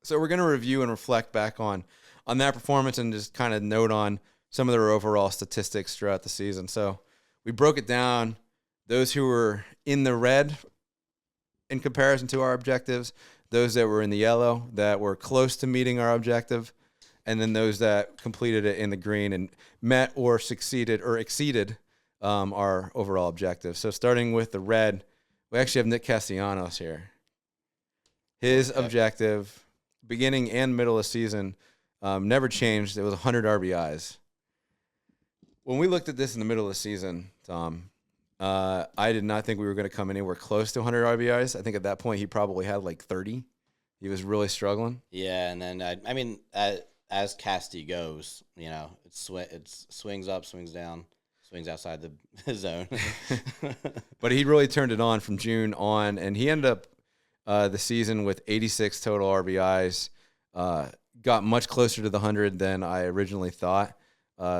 A: So we're going to review and reflect back on that performance and just kind of note on some of their overall statistics throughout the season. So we broke it down. Those who were in the red in comparison to our objectives, those that were in the yellow that were close to meeting our objective, and then those that completed it in the green and met or succeeded or exceeded our overall objective. So starting with the red, we actually have Nick Castellanos here. His objective, beginning and middle of season, never changed. It was 100 RBIs. When we looked at this in the middle of the season, Tom, I did not think we were going to come anywhere close to 100 RBIs. I think at that point he probably had like 30. He was really struggling.
B: Yeah, and then, I mean, as Casty goes, it swings up, swings down, swings outside the zone.
A: But he really turned it on from June on, and he ended up the season with 86 total RBIs. Got much closer to the 100 than I originally thought.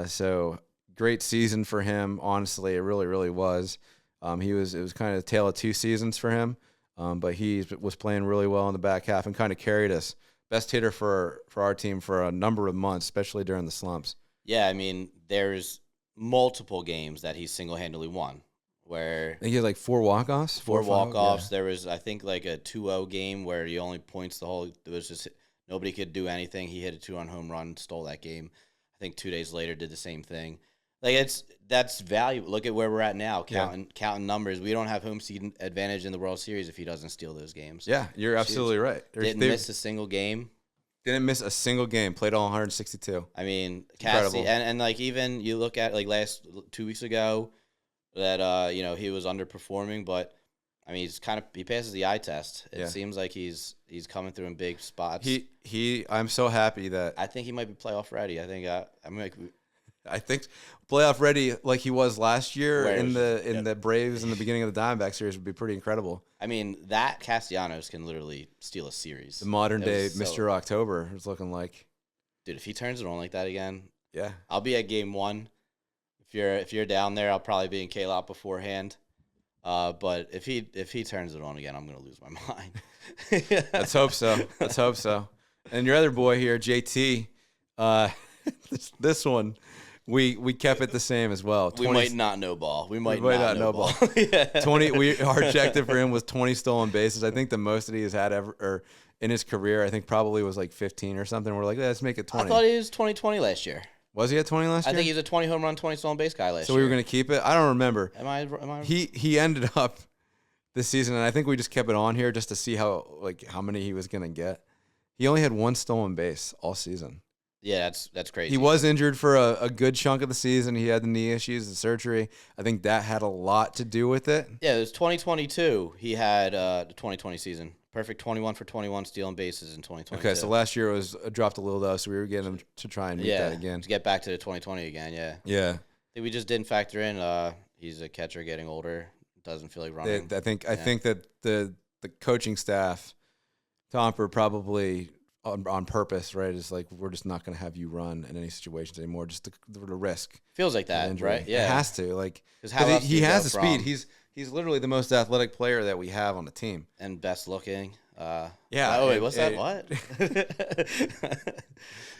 A: So great season for him. Honestly, it really, really was. It was kind of a tale of two seasons for him. But he was playing really well in the back half and kind of carried us. Best hitter for our team for a number of months, especially during the slumps.
B: Yeah, I mean, there's multiple games that he single-handedly won. Where
A: he had like 4 walk-offs?
B: 4 walk-offs. Yeah. There was, I think, like a 2-0 game where he only points the whole. It was just nobody could do anything. He hit a 2-run home run, stole that game. I think 2 days later did the same thing. Like that's valuable. Look at where we're at now, counting numbers. We don't have home seed advantage in the World Series if he doesn't steal those games.
A: Yeah, you're absolutely right.
B: Didn't miss a single game.
A: Didn't miss a single game. Played all 162.
B: I mean, Cassie, and like even you look at like 2 weeks ago that he was underperforming, but I mean he passes the eye test. It seems like he's coming through in big spots.
A: I'm so happy that
B: I think he might be playoff ready.
A: I think playoff ready like he was last year in the Braves in the beginning of the Diamondback series would be pretty incredible.
B: I mean, that Castellanos can literally steal a series.
A: The modern day Mr. October is looking like.
B: Dude, if he turns it on like that again,
A: yeah,
B: I'll be at game 1. If you're down there, I'll probably be in K-Lot beforehand. But if he turns it on again, I'm gonna lose my mind.
A: Let's hope so. And your other boy here, JT, this one. We kept it the same as well.
B: We might not know ball. We might not know ball.
A: 20. Our objective for him was 20 stolen bases. I think the most that he has had ever or in his career. I think probably was like 15 or something. We're like, let's make it 20.
B: I thought he was 2020 last year.
A: Was he at 20 last year?
B: I think he's a 20 home run, 20 stolen base guy last year.
A: So we were going to keep it? I don't remember.
B: Am I?
A: He ended up this season, and I think we just kept it on here just to see how many he was going to get. He only had 1 stolen base all season.
B: Yeah, that's crazy.
A: He was injured for a good chunk of the season. He had the knee issues, the surgery. I think that had a lot to do with it.
B: Yeah, it was 2022. He had the 2020 season. Perfect 21 for 21 stealing bases in 2022.
A: Okay, so last year was dropped a little, though, so we were getting him to try and meet that again.
B: To get back to the 2020 again, yeah.
A: Yeah.
B: I think we just didn't factor in he's a catcher getting older. Doesn't feel like running.
A: I think that the coaching staff, Tomper, probably on purpose, right, is like, we're just not going to have you run in any situations anymore, just the risk.
B: Feels like that, right? Yeah.
A: It has to. Because he has the speed. He's literally the most athletic player that we have on the team.
B: And best looking.
A: Yeah.
B: Oh, wait, what's that? What?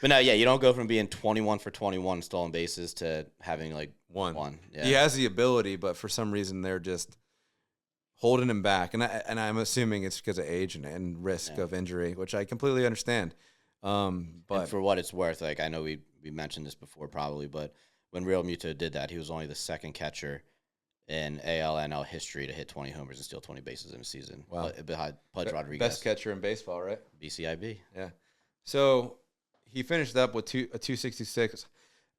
B: But no, yeah, you don't go from being 21 for 21 stolen bases to having one. Yeah.
A: He has the ability, but for some reason they're just holding him back. And I'm assuming it's because of age and risk of injury, which I completely understand. But
B: and for what it's worth, I know we mentioned this before probably, but when Real Muto did that, he was only the second catcher in AL/NL history to hit 20 homers and steal 20 bases in a season.
A: Wow.
B: Behind Pudge Rodriguez.
A: Best catcher in baseball, right?
B: BCIB.
A: Yeah. So he finished up with a 266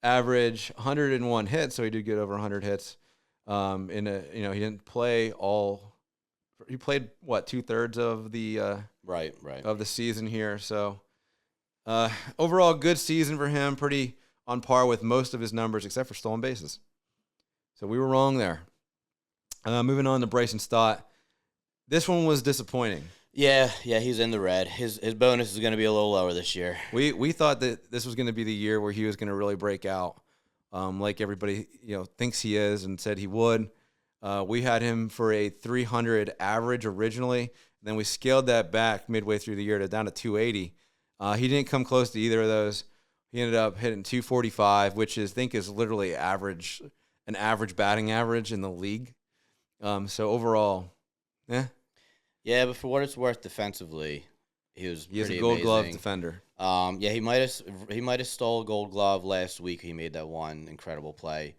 A: average, 101 hits, so he did get over 100 hits. He didn't play all. He played 2/3 of the
B: right
A: of the season here. So overall, good season for him. Pretty on par with most of his numbers, except for stolen bases. So we were wrong there. Moving on to Bryson Stott. This one was disappointing.
B: Yeah, he's in the red. His bonus is going to be a little lower this year.
A: We thought that this was going to be the year where he was going to really break out, like everybody thinks he is and said he would. We had him for a 300 average originally. Then we scaled that back midway through the year down to 280. He didn't come close to either of those. He ended up hitting 245, which is literally an average batting average in the league. So overall, yeah.
B: Yeah, but for what it's worth, defensively, he was
A: a Gold
B: amazing.
A: Glove defender.
B: Yeah, he might have stole a Gold Glove last week. He made that one incredible play.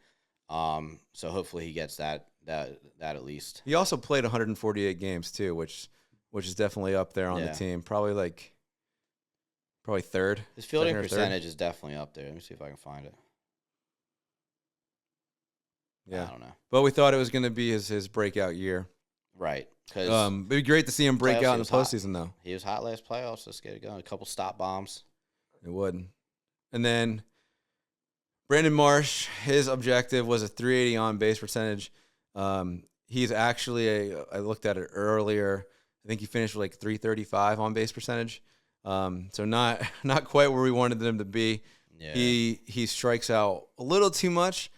B: So hopefully he gets that at least.
A: He also played 148 games too, which is definitely up there on the team. Probably third.
B: His fielding percentage is definitely up there. Let me see if I can find it.
A: Yeah,
B: I don't know.
A: But we thought it was going to be his breakout year.
B: Right.
A: It'd be great to see him break out in the postseason, though.
B: He was hot last playoffs. Let's get it going. A couple stop bombs.
A: It would. And then Brandon Marsh, his objective was a 380 on base percentage. He's actually I looked at it earlier. I think he finished with 335 on base percentage. So not quite where we wanted him to be. Yeah. He strikes out a little too much,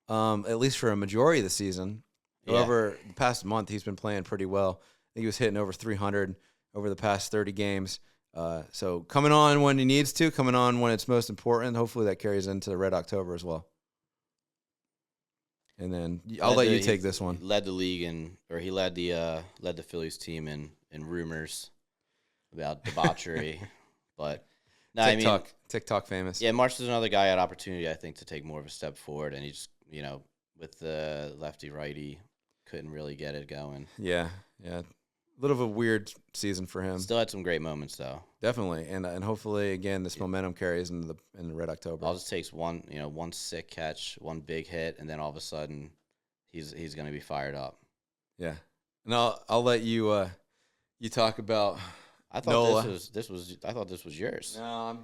A: at least for a majority of the season. However, the past month he's been playing pretty well. I think he was hitting over 300 over the past 30 games. So coming on when he needs to, coming on when it's most important. Hopefully that carries into the Red October as well. And then I'll let you take this one.
B: Led the league he led the Phillies team in rumors about debauchery, but no,
A: TikTok famous.
B: Yeah, Marsh is another guy at opportunity, I think, to take more of a step forward, and he just with the lefty righty couldn't really get it going.
A: Yeah. A little of a weird season for him.
B: Still had some great moments though.
A: Definitely, and hopefully again this momentum carries in the Red October.
B: All it takes one sick catch, one big hit, and then all of a sudden he's going to be fired up.
A: Yeah, and I'll let you you talk about.
B: I thought Nola. I thought this was yours.
A: No,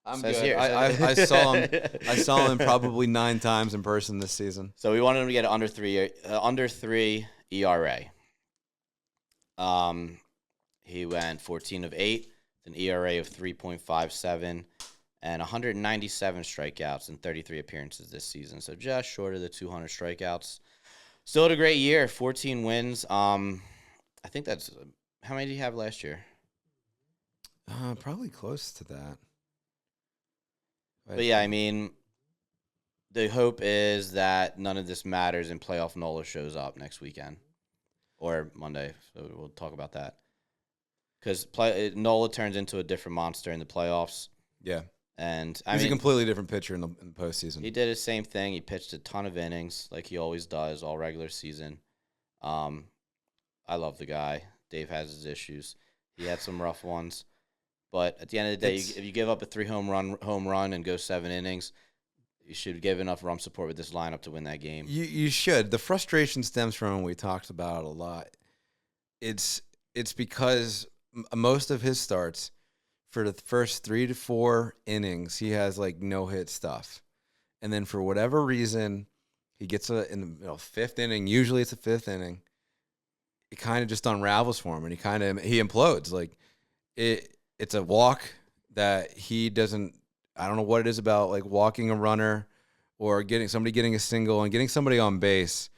A: I'm good. Here. I saw him probably 9 times in person this season.
B: So we wanted him to get under 3 ERA. He went 14 of 8, an ERA of 3.57, and 197 strikeouts in 33 appearances this season. So just short of the 200 strikeouts. Still had a great year, 14 wins. I think that's how many did he have last year?
A: Probably close to that.
B: But yeah, I mean, the hope is that none of this matters and playoff Nola shows up next weekend or Monday. So we'll talk about that. Because Nola turns into a different monster in the playoffs.
A: Yeah.
B: And
A: he's a completely different pitcher in the postseason.
B: He did his same thing. He pitched a ton of innings like he always does all regular season. I love the guy. Dave has his issues. He had some rough ones. But at the end of the day, if you give up a 3 home run and go 7 innings, you should give enough run support with this lineup to win that game.
A: You should. The frustration stems from, and we talked about it a lot. It's because most of his starts for the first 3 to 4 innings, he has like no hit stuff, and then for whatever reason, he gets in the 5th inning. Usually, it's a 5th inning. It kind of just unravels for him, and he implodes. Like it's a walk that he doesn't. I don't know what it is about like walking a runner or getting a single and getting somebody on base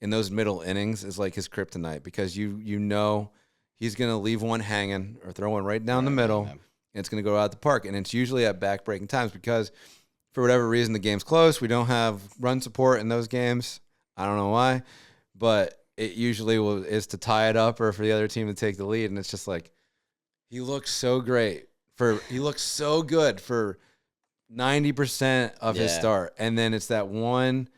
A: in those middle innings is like his kryptonite, because you know he's going to leave one hanging or throw one right down the middle, and it's going to go out the park. And it's usually at back-breaking times because for whatever reason the game's close. We don't have run support in those games. I don't know why, but it usually is to tie it up or for the other team to take the lead. And it's just like he looks so great. He looks so good for 90% of his start. And then it's that one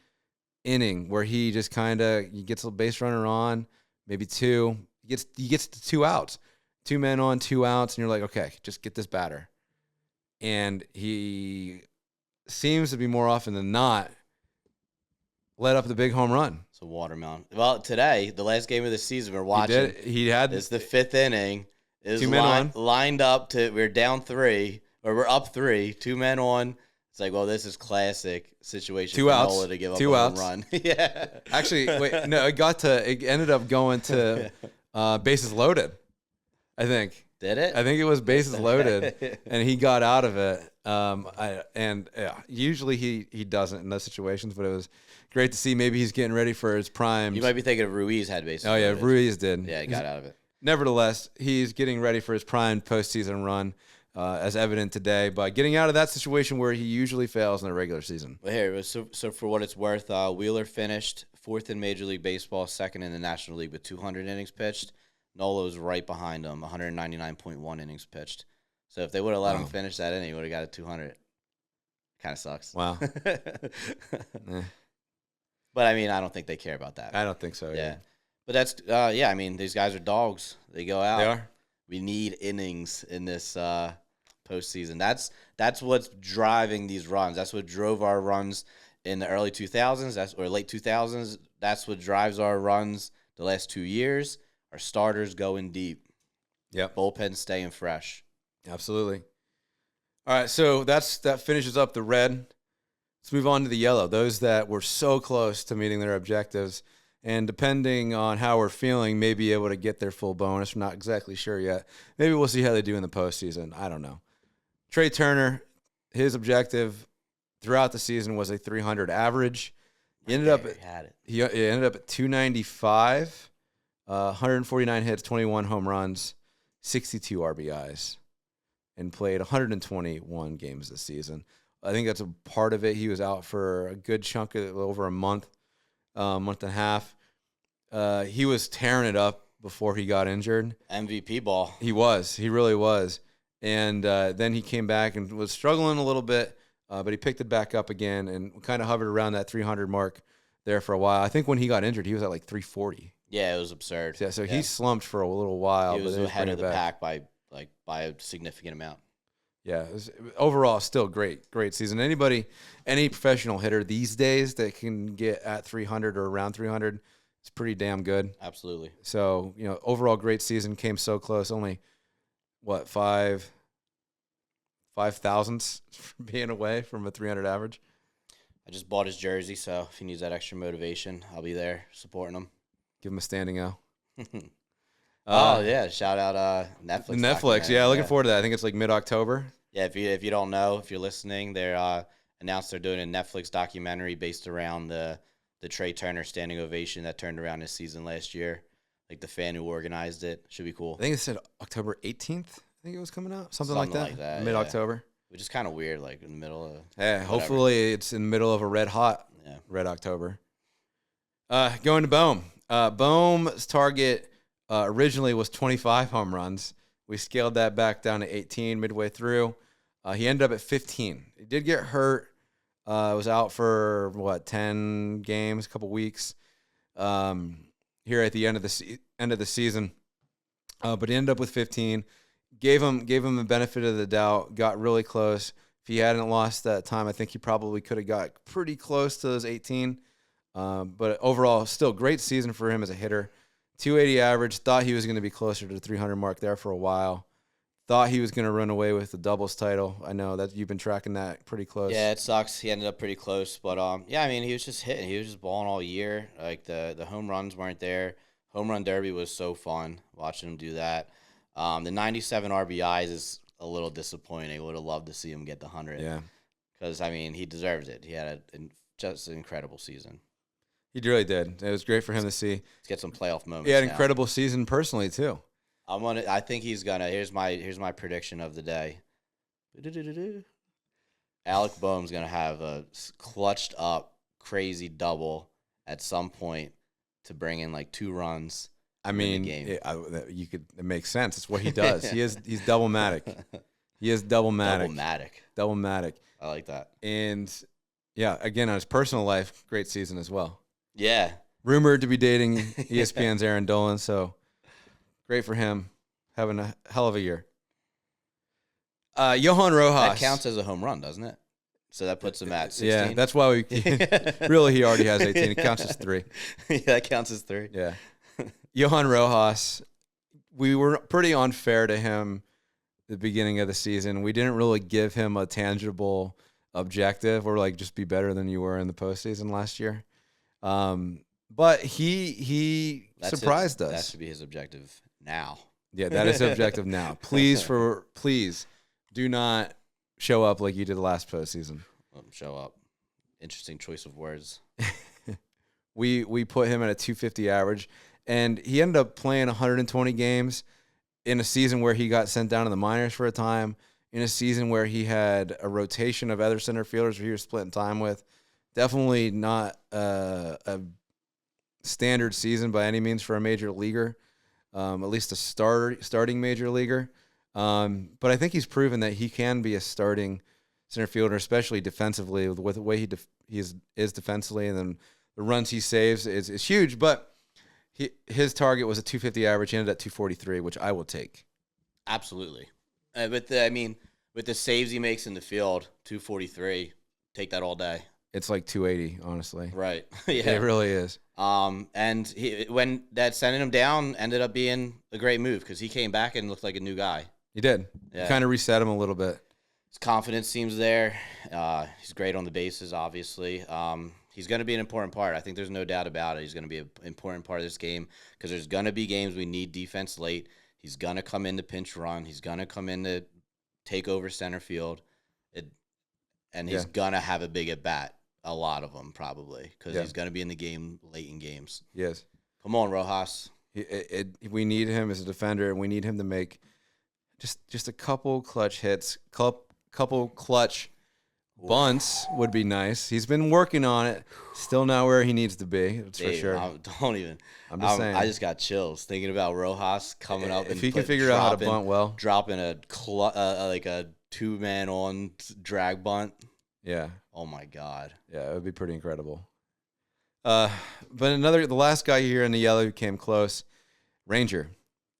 A: inning where he just he gets a base runner on, maybe 2. He gets to 2 outs. 2 men on, 2 outs, and you're like, okay, just get this batter. And he seems to be more often than not let up the big home run.
B: It's a watermelon. Well, today, the last game of the season we're watching, it's the 5th inning. Is
A: 2 men on.
B: Lined up to, we're down 3, or we're up 3, 2 men on. It's like, well, this is classic situation
A: 2
B: for
A: outs.
B: Nola to give up
A: 2
B: a
A: outs.
B: home run. Yeah.
A: Actually, wait, no, it ended up going to bases loaded, I think.
B: Did it?
A: I think it was bases loaded, and he got out of it. Usually he doesn't in those situations, but it was great to see. Maybe he's getting ready for his prime.
B: You might be thinking of Ruiz had bases
A: loaded. Oh, yeah, Ruiz did.
B: Yeah, he got out of it.
A: Nevertheless, he's getting ready for his prime postseason run, as evident today, by getting out of that situation where he usually fails in the regular season.
B: Well, here, so for what it's worth, Wheeler finished 4th in Major League Baseball, 2nd in the National League with 200 innings pitched. Nolo's right behind him, 199.1 innings pitched. So if they would have let him finish that inning, he would have got a 200. Kind of sucks.
A: Wow.
B: But, I mean, I don't think they care about that.
A: I don't think so, yeah.
B: But that's, I mean, these guys are dogs. They go out.
A: They are.
B: We need innings in this postseason. That's what's driving these runs. That's what drove our runs in the early 2000s or late 2000s. That's what drives our runs the last 2 years. Our starters going deep.
A: Yep.
B: Bullpen staying fresh.
A: Absolutely. All right, so that finishes up the red. Let's move on to the yellow. Those that were so close to meeting their objectives, and depending on how we're feeling, may be able to get their full bonus. We're not exactly sure yet. Maybe we'll see how they do in the postseason. I don't know. Trey Turner, his objective throughout the season was a 300 average. He ended up at 295. 149 hits, 21 home runs, 62 RBIs, and played 121 games this season. I think that's a part of it. He was out for a good chunk of over a month and a half. He was tearing it up before he got injured.
B: MVP ball.
A: He was. He really was. And then he came back and was struggling a little bit, but he picked it back up again and kind of hovered around that 300 mark there for a while. I think when he got injured, he was at like 340.
B: Yeah, it was absurd.
A: Yeah, so he slumped for a little while.
B: He was ahead of the pack by a significant amount.
A: Yeah, it was, overall, still great season. Any professional hitter these days that can get at 300 or around 300, it's pretty damn good.
B: Absolutely.
A: So, overall great season, came so close. Only, 5 thousandths from being away from a 300 average.
B: I just bought his jersey, so if he needs that extra motivation, I'll be there supporting him.
A: Give him a standing O.
B: Yeah, shout out Netflix.
A: Netflix, yeah, looking forward to that. I think it's like mid-October.
B: Yeah, if you don't know, if you're listening, they're announced they're doing a Netflix documentary based around the Trey Turner standing ovation that turned around his season last year. Like the fan who organized it. Should be cool.
A: I think it said October 18th. I think it was coming out. Something like that. Mid-October.
B: Yeah. Which is kind of weird, like in the middle of.
A: Yeah, hopefully it's in the middle of a red October. Going to Bohm. Bohm's target originally was 25 home runs. We scaled that back down to 18 midway through. He ended up at 15. He did get hurt. Was out for 10 games, a couple weeks. Here at the end of the season, but he ended up with 15. Gave him the benefit of the doubt. Got really close. If he hadn't lost that time, I think he probably could have got pretty close to those 18. But overall, still great season for him as a hitter. 280 average. Thought he was going to be closer to the 300 mark there for a while. Thought he was going to run away with the doubles title. I know that you've been tracking that pretty close.
B: Yeah, it sucks. He ended up pretty close, but yeah, I mean, he was just hitting. He was just balling all year. Like the home runs weren't there. Home run derby was so fun watching him do that. The 97 RBIs is a little disappointing. Would have loved to see him get the 100.
A: Yeah,
B: because I mean, he deserves it. He had just an incredible season.
A: He really did. It was great for him to see.
B: Let's get some playoff moments.
A: He had an incredible season personally too.
B: I think he's gonna. Here's my prediction of the day. Alec Boehm's gonna have a clutched up crazy double at some point to bring in like 2 runs.
A: I mean, it makes sense. It's what he does. He's double-matic. He is double-matic. Double-matic.
B: I like that.
A: And yeah, again, on his personal life, great season as well.
B: Yeah.
A: Rumored to be dating ESPN's Aaron Dolan, so great for him. Having a hell of a year. Johan Rojas.
B: That counts as a home run, doesn't it? So that puts him at 16.
A: Yeah, that's why we really he already has 18. It counts as 3.
B: Yeah, that counts as 3.
A: Yeah. Johan Rojas, we were pretty unfair to him at the beginning of the season. We didn't really give him a tangible objective or like just be better than you were in the postseason last year. But he surprised us.
B: That should be his objective now.
A: Yeah, that is the objective now. Please do not show up like you did the last postseason.
B: Show up. Interesting choice of words.
A: We put him at a 250 average, and he ended up playing 120 games in a season where he got sent down to the minors for a time, in a season where he had a rotation of other center fielders who he was splitting time with. Definitely not a standard season by any means for a major leaguer, at least a starting major leaguer. But I think he's proven that he can be a starting center fielder, especially defensively, with the way he is defensively, and then the runs he saves is huge. But his target was a 250 average. He ended at 243, which I will take.
B: Absolutely. With the saves he makes in the field, 243, take that all day.
A: It's like 280, honestly.
B: Right. Yeah.
A: It really is.
B: And when that sending him down ended up being a great move because he came back and looked like a new guy.
A: He did. Yeah. Kind of reset him a little bit.
B: His confidence seems there. He's great on the bases, obviously. He's going to be an important part. I think there's no doubt about it. He's going to be an important part of this game because there's going to be games we need defense late. He's going to come in to pinch run. He's going to come in to take over center field. And he's going to have a big at-bat. A lot of them, probably, because he's going to be in the game late in games.
A: Yes.
B: Come on, Rojas.
A: We need him as a defender, and we need him to make just a couple clutch hits, couple clutch bunts would be nice. He's been working on it. Still not where he needs to be. That's for sure.
B: Don't even.
A: I'm just saying.
B: I just got chills thinking about Rojas coming up.
A: If he can figure out how to bunt well,
B: dropping like a 2-man on drag bunt.
A: Yeah.
B: Oh my God.
A: Yeah, it would be pretty incredible. But the last guy here in the yellow who came close, Ranger.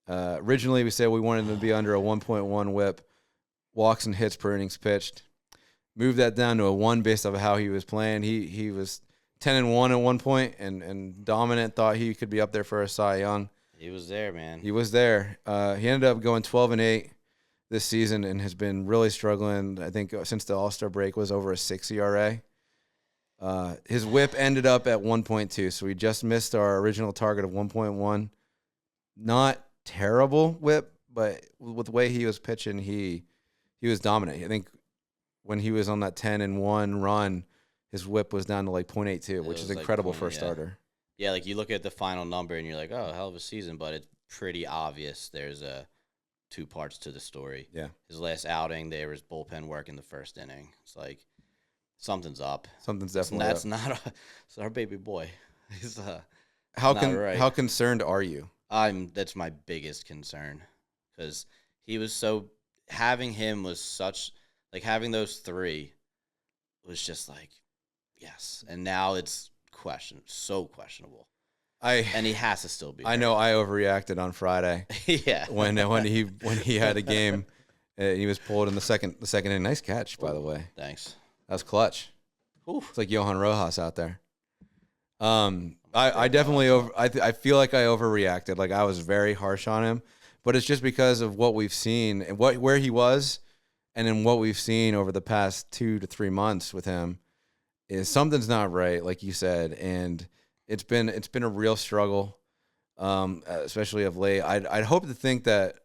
A: Originally, we said we wanted him to be under a 1.1 whip, walks and hits per innings pitched. Moved that down to a 1 based off of how he was playing. He was 10-1 at one point and dominant. Thought he could be up there for a Cy Young.
B: He was there, man.
A: He was there. He ended up going 12-8 this season and has been really struggling. I think since the All-Star break was over a 6 ERA. His whip ended up at 1.2, so we just missed our original target of 1.1. Not terrible whip, but with the way he was pitching, he was dominant. I think when he was on that 10-1 run, his whip was down to like 0.82, which is incredible for a starter.
B: Yeah, like you look at the final number and you're like, oh, hell of a season, but it's pretty obvious there's 2 parts to the story.
A: Yeah.
B: His last outing, there was bullpen work in the first inning. It's like something's up.
A: Something's definitely
B: up. It's our baby boy. He's
A: how concerned are you?
B: That's my biggest concern because he was having him was such like having those 3 was just like, yes. And now it's so questionable. And he has to still be.
A: I know I overreacted on Friday.
B: Yeah.
A: When he had a game, he was pulled in the second inning. Nice catch, by the way.
B: Thanks.
A: That was clutch.
B: Oof.
A: It's like Johan Rojas out there. I definitely I feel like I overreacted. Like I was very harsh on him, but it's just because of what we've seen and where he was, and then what we've seen over the past 2 to 3 months with him is something's not right, like you said, and it's been a real struggle, especially of late. I'd hope to think that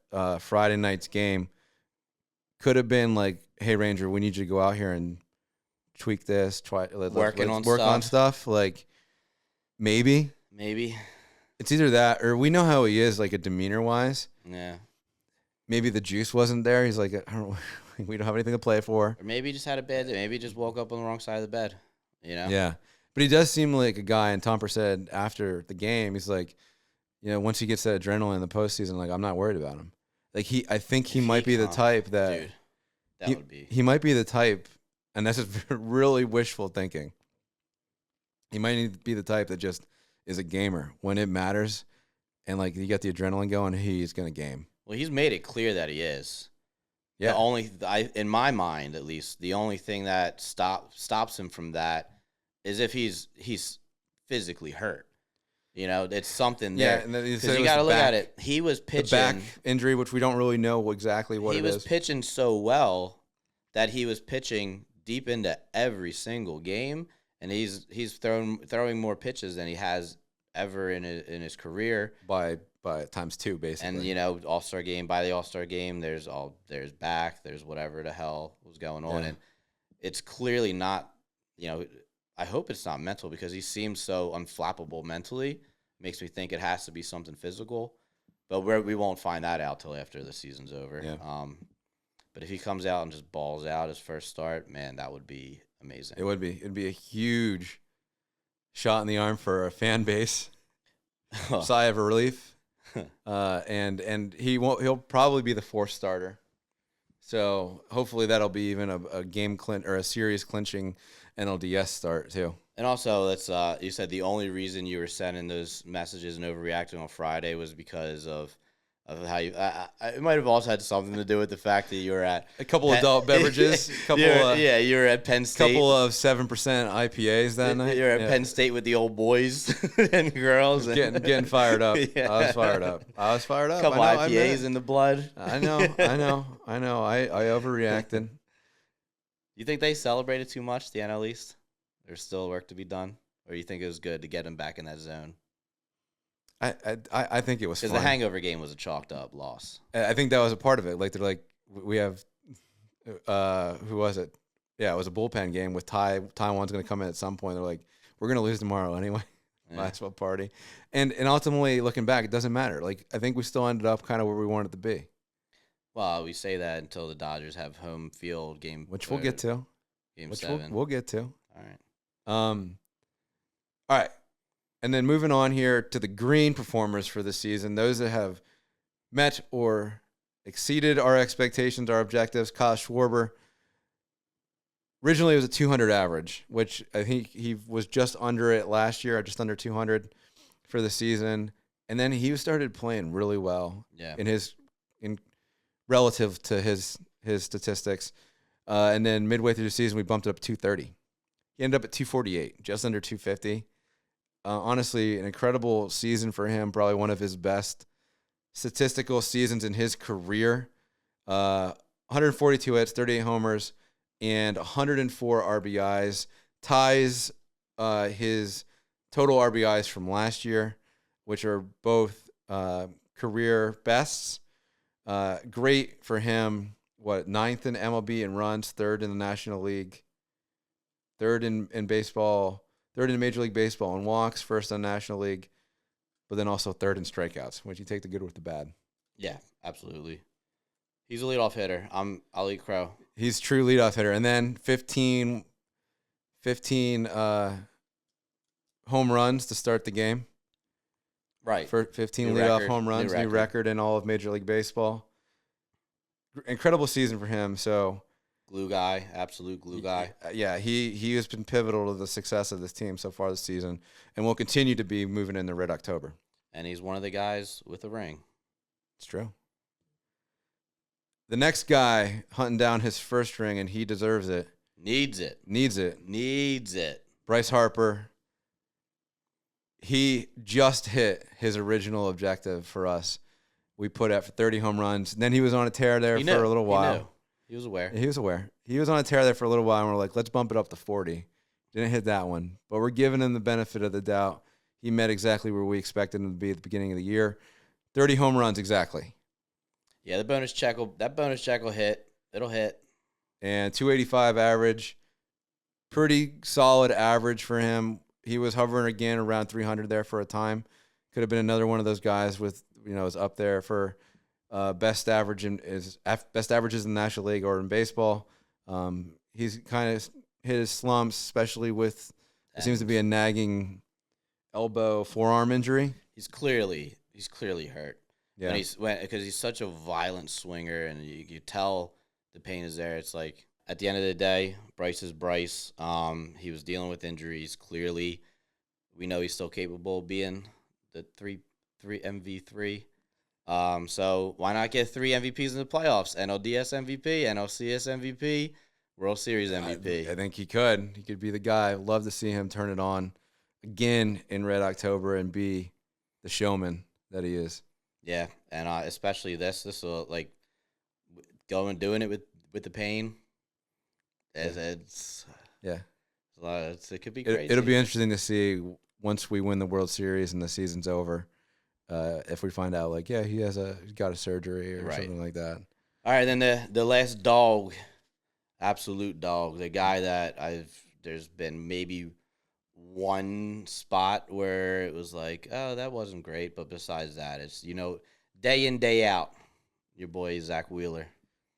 A: Friday night's game could have been like, hey Ranger, we need you to go out here and tweak this, work on stuff. Like maybe it's either that or we know how he is, like a demeanor wise.
B: Yeah.
A: Maybe the juice wasn't there. He's like, we don't have anything to play for.
B: Or maybe he just had a bad day. Maybe he just woke up on the wrong side of the bed. You know?
A: Yeah. But he does seem like a guy, and Tomper said after the game, he's like, once he gets that adrenaline in the postseason, like, I'm not worried about him. Like, I think he might be the type that...
B: Dude,
A: he might be the type, and that's just really wishful thinking. He might be the type that just is a gamer. When it matters, and, like, you get the adrenaline going, he's going to game.
B: Well, he's made it clear that he is. Yeah. In my mind, at least, the only thing that stops him from that is if he's physically hurt. It's something there. Yeah, because you got to look at it. He was pitching.
A: The back injury, which we don't really know exactly what it is.
B: He was pitching so well that he was pitching deep into every single game, and he's throwing more pitches than he has ever in his career.
A: By times 2, basically.
B: And, All-Star game, by the All-Star game, there's back, there's whatever the hell was going on. Yeah. And it's clearly not, I hope it's not mental because he seems so unflappable mentally. Makes me think it has to be something physical. But we won't find that out till after the season's over.
A: Yeah.
B: But if he comes out and just balls out his first start, man, that would be amazing.
A: It would be. It'd be a huge shot in the arm for a fan base. Sigh of relief. And he'll probably be the 4th starter. So hopefully that'll be even a game or a series clinching NLDS start too.
B: And also, you said the only reason you were sending those messages and overreacting on Friday was because of how you. It might have also had something to do with the fact that you were at
A: a couple adult beverages.
B: You were at Penn State.
A: Couple of 7% IPAs that night.
B: You were at Penn State with the old boys and girls.
A: Getting fired up. Yeah. I was fired up.
B: Couple IPAs in the blood.
A: I know. I overreacted.
B: You think they celebrated too much, the NL East? There's still work to be done? Or you think it was good to get them back in that zone?
A: I think it was fun.
B: Because the hangover game was a chalked up loss.
A: I think that was a part of it. Like, they're like, we have, who was it? Yeah, it was a bullpen game with Taiwan's going to come in at some point. They're like, we're going to lose tomorrow anyway. Yeah. Last party. And ultimately, looking back, it doesn't matter. Like, I think we still ended up kind of where we wanted to be.
B: Well, we say that until the Dodgers have home field game.
A: Which we'll get to.
B: Game 7.
A: We'll get to.
B: All right.
A: All right. And then moving on here to the green performers for the season, those that have met or exceeded our expectations, our objectives. Kyle Schwarber, originally it was a 200 average, which I think he was just under it last year, just under 200 for the season. And then he started playing really well in relative to his statistics. And then midway through the season, we bumped it up to 230. He ended up at 248, just under 250. Honestly, an incredible season for him, probably one of his best statistical seasons in his career. 142 hits, 38 homers, and 104 RBIs. Ties his total RBIs from last year, which are both career bests. Great for him. 9th in MLB in runs, 3rd in the National League, 3rd in baseball, 3rd in Major League Baseball in walks, 1st in National League, but then also 3rd in strikeouts, which you take the good with the bad.
B: Yeah, absolutely. He's a leadoff hitter. I'll eat crow.
A: He's true leadoff hitter. And then 15 home runs to start the game.
B: Right.
A: For 15 leadoff home runs, new record in all of Major League Baseball. Incredible season for him. So
B: glue guy, absolute glue guy.
A: Yeah, he has been pivotal to the success of this team so far this season, and will continue to be moving into Red October.
B: And he's one of the guys with a ring.
A: It's true. The next guy hunting down his first ring, and he deserves it.
B: Needs it.
A: Bryce Harper. He just hit his original objective for us. We put out for 30 home runs. And then he was on a tear there for a little while.
B: He was aware.
A: He was on a tear there for a little while, and we're like, let's bump it up to 40. Didn't hit that one. But we're giving him the benefit of the doubt. He met exactly where we expected him to be at the beginning of the year. 30 home runs exactly.
B: Yeah, that bonus check will hit. It'll hit.
A: And 285 average. Pretty solid average for him. He was hovering again around 300 there for a time. Could have been another one of those guys with, is up there for best averages in the National League or in baseball. He's kind of hit his slumps, especially with it seems to be a nagging elbow forearm injury.
B: He's clearly hurt.
A: Yeah,
B: because he's such a violent swinger, and you tell the pain is there. It's like at the end of the day, Bryce is Bryce. He was dealing with injuries. Clearly, we know he's still capable of being the three MV3. So why not get 3 MVPs in the playoffs? NLDS MVP, NLCS MVP, World Series MVP.
A: I think he could. He could be the guy. Love to see him turn it on again in Red October and be the showman that he is.
B: Yeah, and especially this will like doing it with the pain. It's it could be crazy.
A: It'll be interesting to see once we win the World Series and the season's over. If we find out he's got a surgery or something like that.
B: All right, then the last dog, absolute dog, the guy that there's been maybe one spot where it was like, oh, that wasn't great, but besides that, it's day in, day out, your boy Zach Wheeler.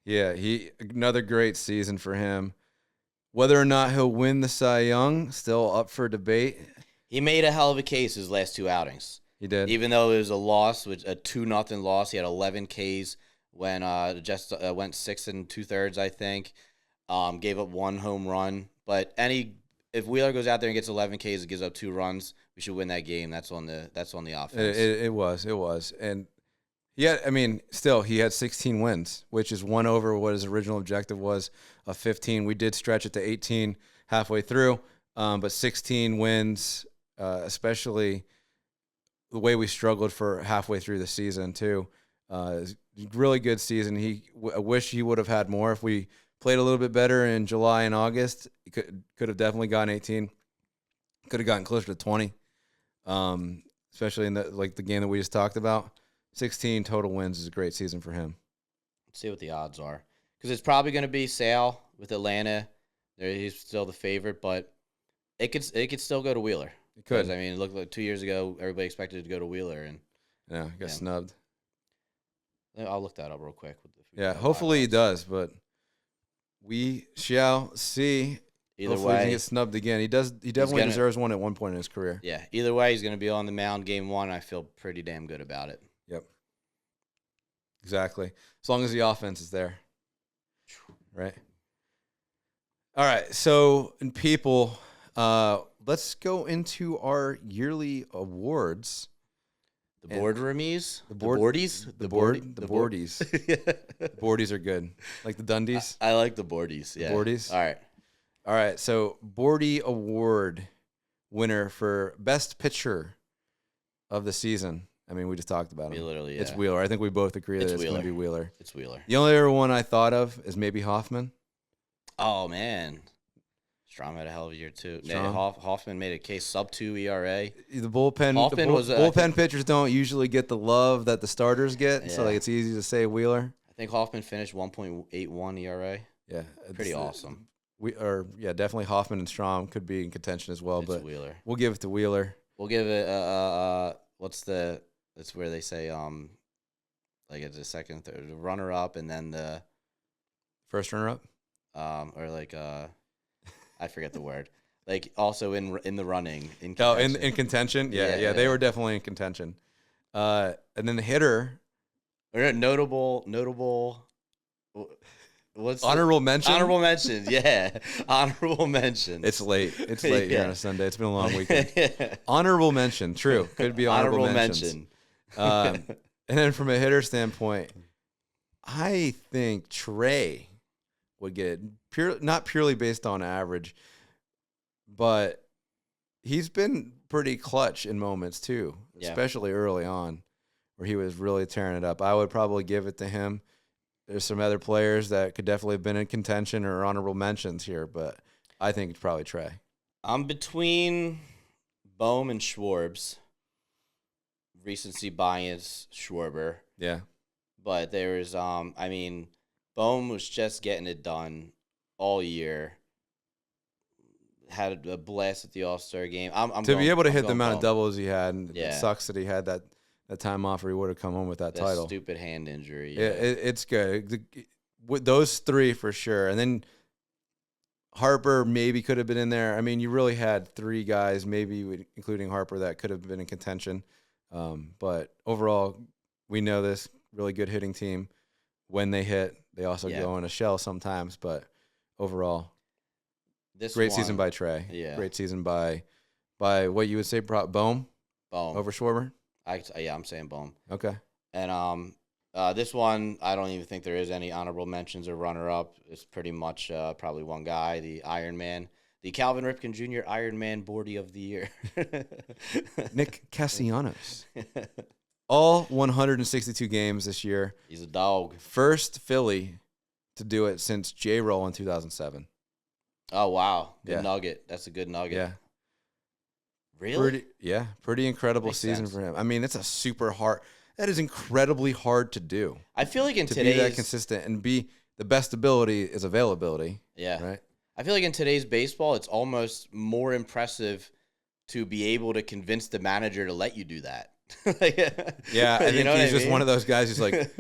A: Yeah, another great season for him. Whether or not he'll win the Cy Young, still up for debate.
B: He made a hell of a case his last 2 outings.
A: He did.
B: Even though it was a loss, a 2-0 loss, he had 11 Ks when just went 6 2/3, I think. Gave up 1 home run, but if Wheeler goes out there and gets 11 Ks and gives up 2 runs, we should win that game. That's on the offense.
A: It was, and still he had 16 wins, which is 1 over what his original objective was of 15. We did stretch it to 18 halfway through, but 16 wins, especially the way we struggled for halfway through the season too. Really good season. I wish he would have had more. If we played a little bit better in July and August, he could have definitely gotten 18. Could have gotten closer to 20, especially in the game that we just talked about. 16 total wins is a great season for him.
B: Let's see what the odds are, because it's probably going to be Sale with Atlanta. He's still the favorite, but it could still go to Wheeler.
A: It could.
B: Look, like 2 years ago, everybody expected it to go to Wheeler, and
A: got snubbed.
B: I'll look that up real quick.
A: Hopefully he does, but we shall see.
B: Either
A: hopefully
B: way,
A: he can get snubbed again. He definitely deserves one at one point in his career.
B: Yeah. Either way, he's going to be on the mound game 1. I feel pretty damn good about it.
A: Yep. Exactly. As long as the offense is there. Right. All right. So, people, let's go into our yearly awards.
B: The boardroomies?
A: The
B: boardies?
A: The boardies. The boardies are good. Like the Dundies?
B: I like the boardies. Yeah.
A: The boardies?
B: All right.
A: So, Boardy Award winner for Best Pitcher of the season. We just talked about him.
B: Literally, yeah.
A: It's Wheeler. I think we both agree that it's going to be Wheeler.
B: It's Wheeler.
A: The only other one I thought of is maybe Hoffman.
B: Oh, man. Strom had a hell of a year, too. Hoffman made a case sub-2 ERA.
A: The bullpen pitchers don't usually get the love that the starters get, so it's easy to say Wheeler.
B: I think Hoffman finished 1.81 ERA.
A: Yeah.
B: Pretty awesome.
A: Definitely Hoffman and Strom could be in contention as well, but
B: Wheeler.
A: We'll give it to Wheeler.
B: We'll give it that's where they say it's a second, third, the runner up, and then the
A: first runner up,
B: I forget the word. Also in the running. In
A: contention. Yeah. They were definitely in contention. And then the hitter,
B: notable.
A: honorable mention?
B: Honorable mentions, yeah. Honorable mentions.
A: It's late. It's late here on a Sunday. It's been a long weekend. Honorable mention, true. Could be honorable mentions. And then from a hitter standpoint, I think Trey would get it. Not purely based on average, but he's been pretty clutch in moments too, especially early on, where he was really tearing it up. I would probably give it to him. There's some other players that could definitely have been in contention or honorable mentions here, but I think it's probably Trey. I'm
B: between Bohm and Schwarbs. Recency bias, Schwarber.
A: Yeah.
B: But there's, Bohm was just getting it done all year. Had a blast at the All-Star game.
A: Be able to hit the amount of doubles he had, and it sucks that he had that time off, or he would have come home with that title.
B: Stupid hand injury.
A: Yeah, it's good. With those three for sure, and then Harper maybe could have been in there. I mean, you really had three guys, maybe including Harper, that could have been in contention. But overall, we know this really good hitting team. When they hit, they also go in a shell sometimes. But overall, great season by Trey.
B: Yeah,
A: great season by what you would say, Bohm over Schwarber.
B: I'm saying Bohm.
A: Okay.
B: And this one, I don't even think there is any honorable mentions or runner-up. It's pretty much probably one guy, the Iron Man, the Calvin Ripken Jr. Iron Man Boardy of the Year.
A: Nick Castellanos. All 162 games this year.
B: He's a dog.
A: First Philly to do it since J-Roll in 2007.
B: Oh, wow. Good nugget. That's a good nugget.
A: Yeah.
B: Really?
A: Pretty incredible Makes season sense. For him. I mean, it's a super hard. That is incredibly hard to do.
B: I feel like
A: to be that consistent and be the best ability is availability.
B: Yeah.
A: Right.
B: I feel like in today's baseball, it's almost more impressive to be able to convince the manager to let you do that.
A: Yeah, I think he's just one of those guys who's like,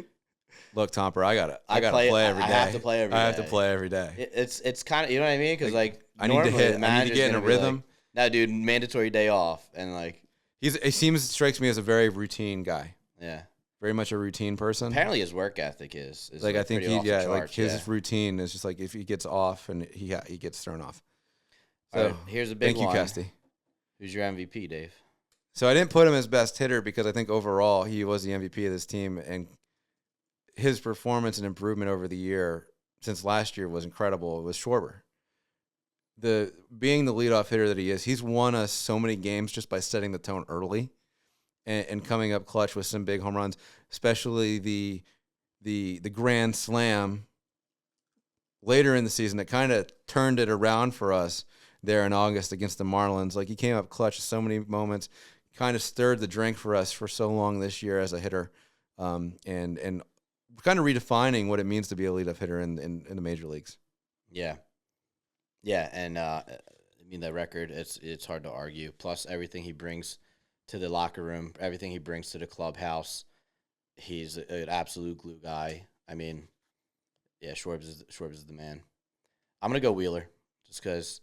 A: look, Tomper, I gotta play every day. I have to play every day. I have to play every day.
B: It's kind of, you know what I mean? Because
A: I need to hit. I need to get in a rhythm.
B: No, dude, mandatory day off, and
A: he strikes me as a very routine guy.
B: Yeah,
A: very much a routine person.
B: Apparently, his work ethic is
A: I think his routine is just like if he gets off and he gets thrown off. So
B: right, here's a big one.
A: Thank you, Kesty.
B: Who's your MVP, Dave?
A: So I didn't put him as best hitter because I think overall he was the MVP of this team, and his performance and improvement over the year since last year was incredible. It was Schwarber. Being the leadoff hitter that he is, he's won us so many games just by setting the tone early and coming up clutch with some big home runs, especially the grand slam later in the season that kind of turned it around for us there in August against the Marlins. Like, he came up clutch so many moments, kind of stirred the drink for us for so long this year as a hitter, and kind of redefining what it means to be a leadoff hitter in the major leagues.
B: Yeah. Yeah, and that record, it's hard to argue. Plus, everything he brings to the locker room, everything he brings to the clubhouse, he's an absolute glue guy. I mean, yeah, Schwarbs is the man. I'm gonna go Wheeler, just because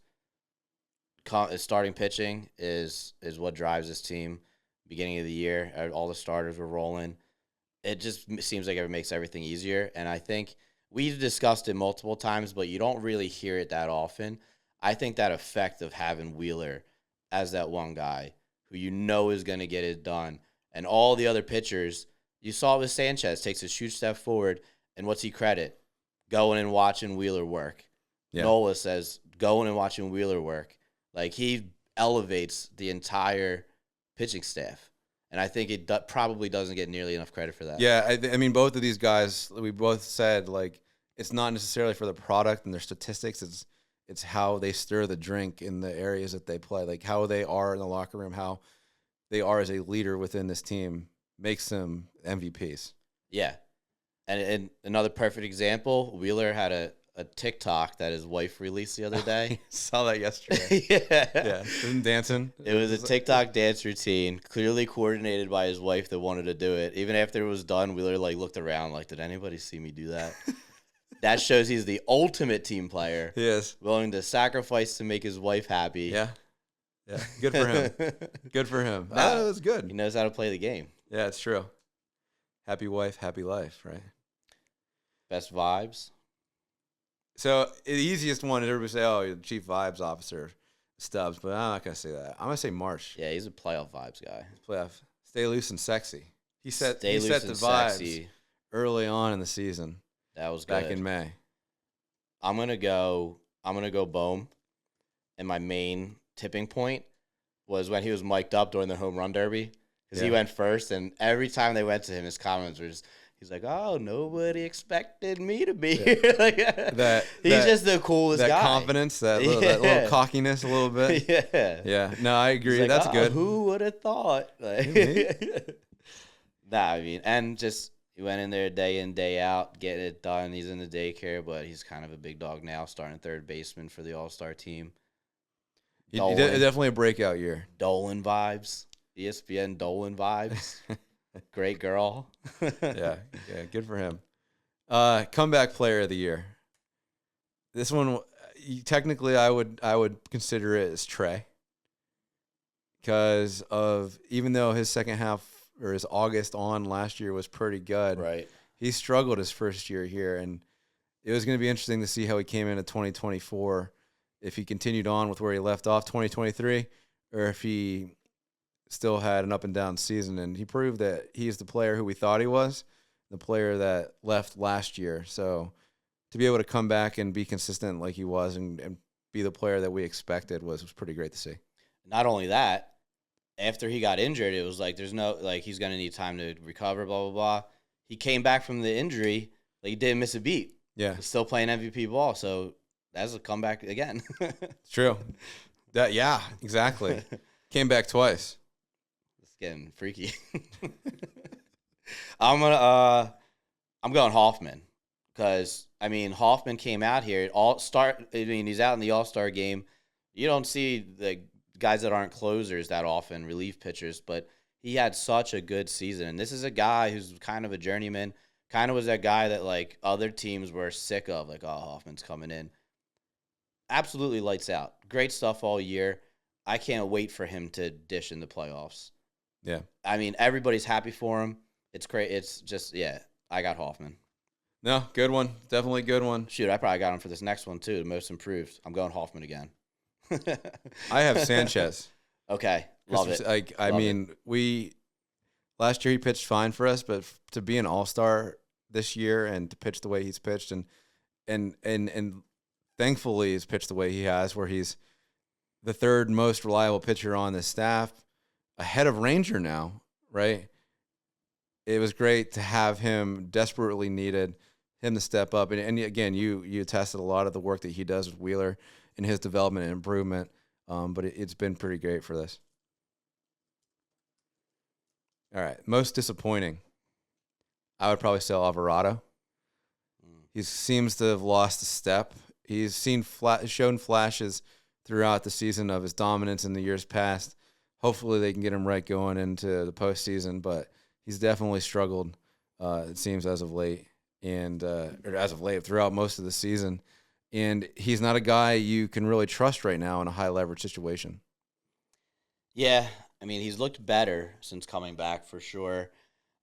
B: starting pitching is what drives this team. Beginning of the year, all the starters were rolling. It just seems like it makes everything easier, and I think we've discussed it multiple times, but you don't really hear it that often. I think that effect of having Wheeler as that one guy who you know is going to get it done, and all the other pitchers, you saw it with Sanchez, takes a huge step forward, and what's he credit? Going and watching Wheeler work. Yeah. Nola says, going and watching Wheeler work. Like, he elevates the entire pitching staff. And I think it probably doesn't get nearly enough credit for that.
A: Yeah, I mean, both of these guys, we both said, like, it's not necessarily for the product and their statistics. It's how they stir the drink in the areas that they play, like how they are in the locker room, how they are as a leader within this team makes them MVPs.
B: Yeah, and another perfect example, Wheeler had a TikTok that his wife released the other day.
A: I saw that yesterday. Yeah. Him dancing.
B: It was a TikTok dance routine, clearly coordinated by his wife that wanted to do it. Even after it was done, Wheeler looked around like, did anybody see me do that? That shows he's the ultimate team player.
A: He is.
B: Willing to sacrifice to make his wife happy.
A: Yeah. Yeah. Good for him. Good for him. That was good.
B: He knows how to play the game.
A: Yeah, it's true. Happy wife, happy life, right?
B: Best vibes.
A: So the easiest one is everybody say, "Oh, you're the chief vibes officer, Stubbs," but I'm not gonna say that. I'm gonna say Marsh.
B: Yeah, he's a playoff vibes guy.
A: Playoff, stay loose and sexy. He set the vibes
B: sexy
A: early on in the season.
B: That was
A: back
B: good.
A: in May.
B: I'm gonna go Bohm, and my main tipping point was when he was mic'd up during the home run derby because he went first, and every time they went to him, his comments were just. He's like, oh, nobody expected me to be here. He's just the coolest guy.
A: That confidence, that little cockiness a little bit.
B: Yeah.
A: Yeah. No, I agree.
B: Like,
A: That's good.
B: Who would have thought? I mean, and just he went in there day in, day out, getting it done. He's in the daycare, but he's kind of a big dog now, starting third baseman for the All-Star team.
A: Definitely a breakout year.
B: Dolan vibes. ESPN Dolan vibes. Great girl.
A: yeah, good for him. Comeback player of the year. This one, technically, I would consider it as Trey, because of even though his second half or his August on last year was pretty good,
B: right?
A: He struggled his first year here, and it was going to be interesting to see how he came into 2024, if he continued on with where he left off 2023, or if he still had an up and down season. And he proved that he's the player who we thought he was, the player that left last year. So to be able to come back and be consistent like he was and be the player that we expected was pretty great to see.
B: Not only that, after he got injured, it was like there's no, like, he's going to need time to recover, blah, blah, blah. He came back from the injury, like, he didn't miss a beat.
A: Yeah.
B: He's still playing MVP ball, so that's a comeback again.
A: It's true. Yeah, exactly. Came back twice.
B: Getting freaky. I'm going Hoffman, because I mean Hoffman came out here he's out in the All-Star game. You don't see the guys that aren't closers that often, relief pitchers, but he had such a good season. And this is a guy who's kind of a journeyman, kind of was that guy that like other teams were sick of, like, oh, Hoffman's coming in. Absolutely lights out. Great stuff all year. I can't wait for him to dish in the playoffs.
A: Yeah.
B: I mean, everybody's happy for him. It's great. It's just, I got Hoffman.
A: No, good one. Definitely good one.
B: Shoot, I probably got him for this next one, too, the most improved. I'm going Hoffman again.
A: I have Sanchez.
B: Okay. Love it.
A: Last year he pitched fine for us, but to be an all-star this year and to pitch the way he's pitched and thankfully he's pitched the way he has, where he's the third most reliable pitcher on the staff, ahead of Ranger now, right? It was great to have him, desperately needed him to step up. And again, you attested a lot of the work that he does with Wheeler in his development and improvement, but it's been pretty great for this. All right, most disappointing. I would probably say Alvarado. He seems to have lost a step. He's shown flashes throughout the season of his dominance in the years past. Hopefully they can get him right going into the postseason, but he's definitely struggled, it seems, as of late, and throughout most of the season. And he's not a guy you can really trust right now in a high-leverage situation.
B: Yeah, I mean, he's looked better since coming back, for sure.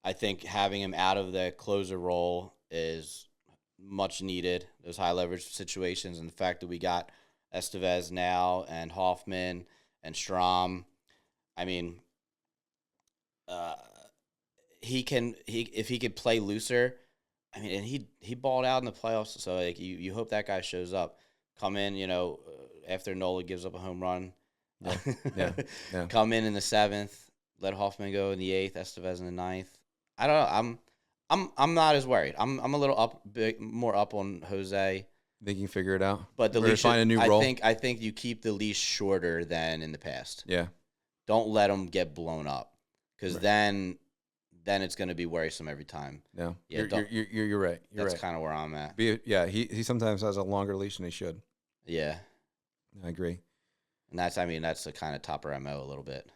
B: I think having him out of the closer role is much needed, those high-leverage situations, and the fact that we got Estevez now and Hoffman and Strahm. I mean, if he could play looser, I mean, and he balled out in the playoffs. So like you hope that guy shows up, come in, after Nola gives up a home run,
A: yeah.
B: Come in the 7th, let Hoffman go in the 8th, Estevez in the 9th. I don't know. I'm not as worried. I'm a little more up on Jose.
A: Think you can figure it out,
B: but the leash,
A: find a new role.
B: I think you keep the leash shorter than in the past.
A: Yeah.
B: Don't let them get blown up, because then it's going to be worrisome every time.
A: Yeah, you're right.
B: That's kind of where I'm at.
A: He sometimes has a longer leash than he should.
B: Yeah,
A: I agree.
B: And that's the kind of topper MO a little bit.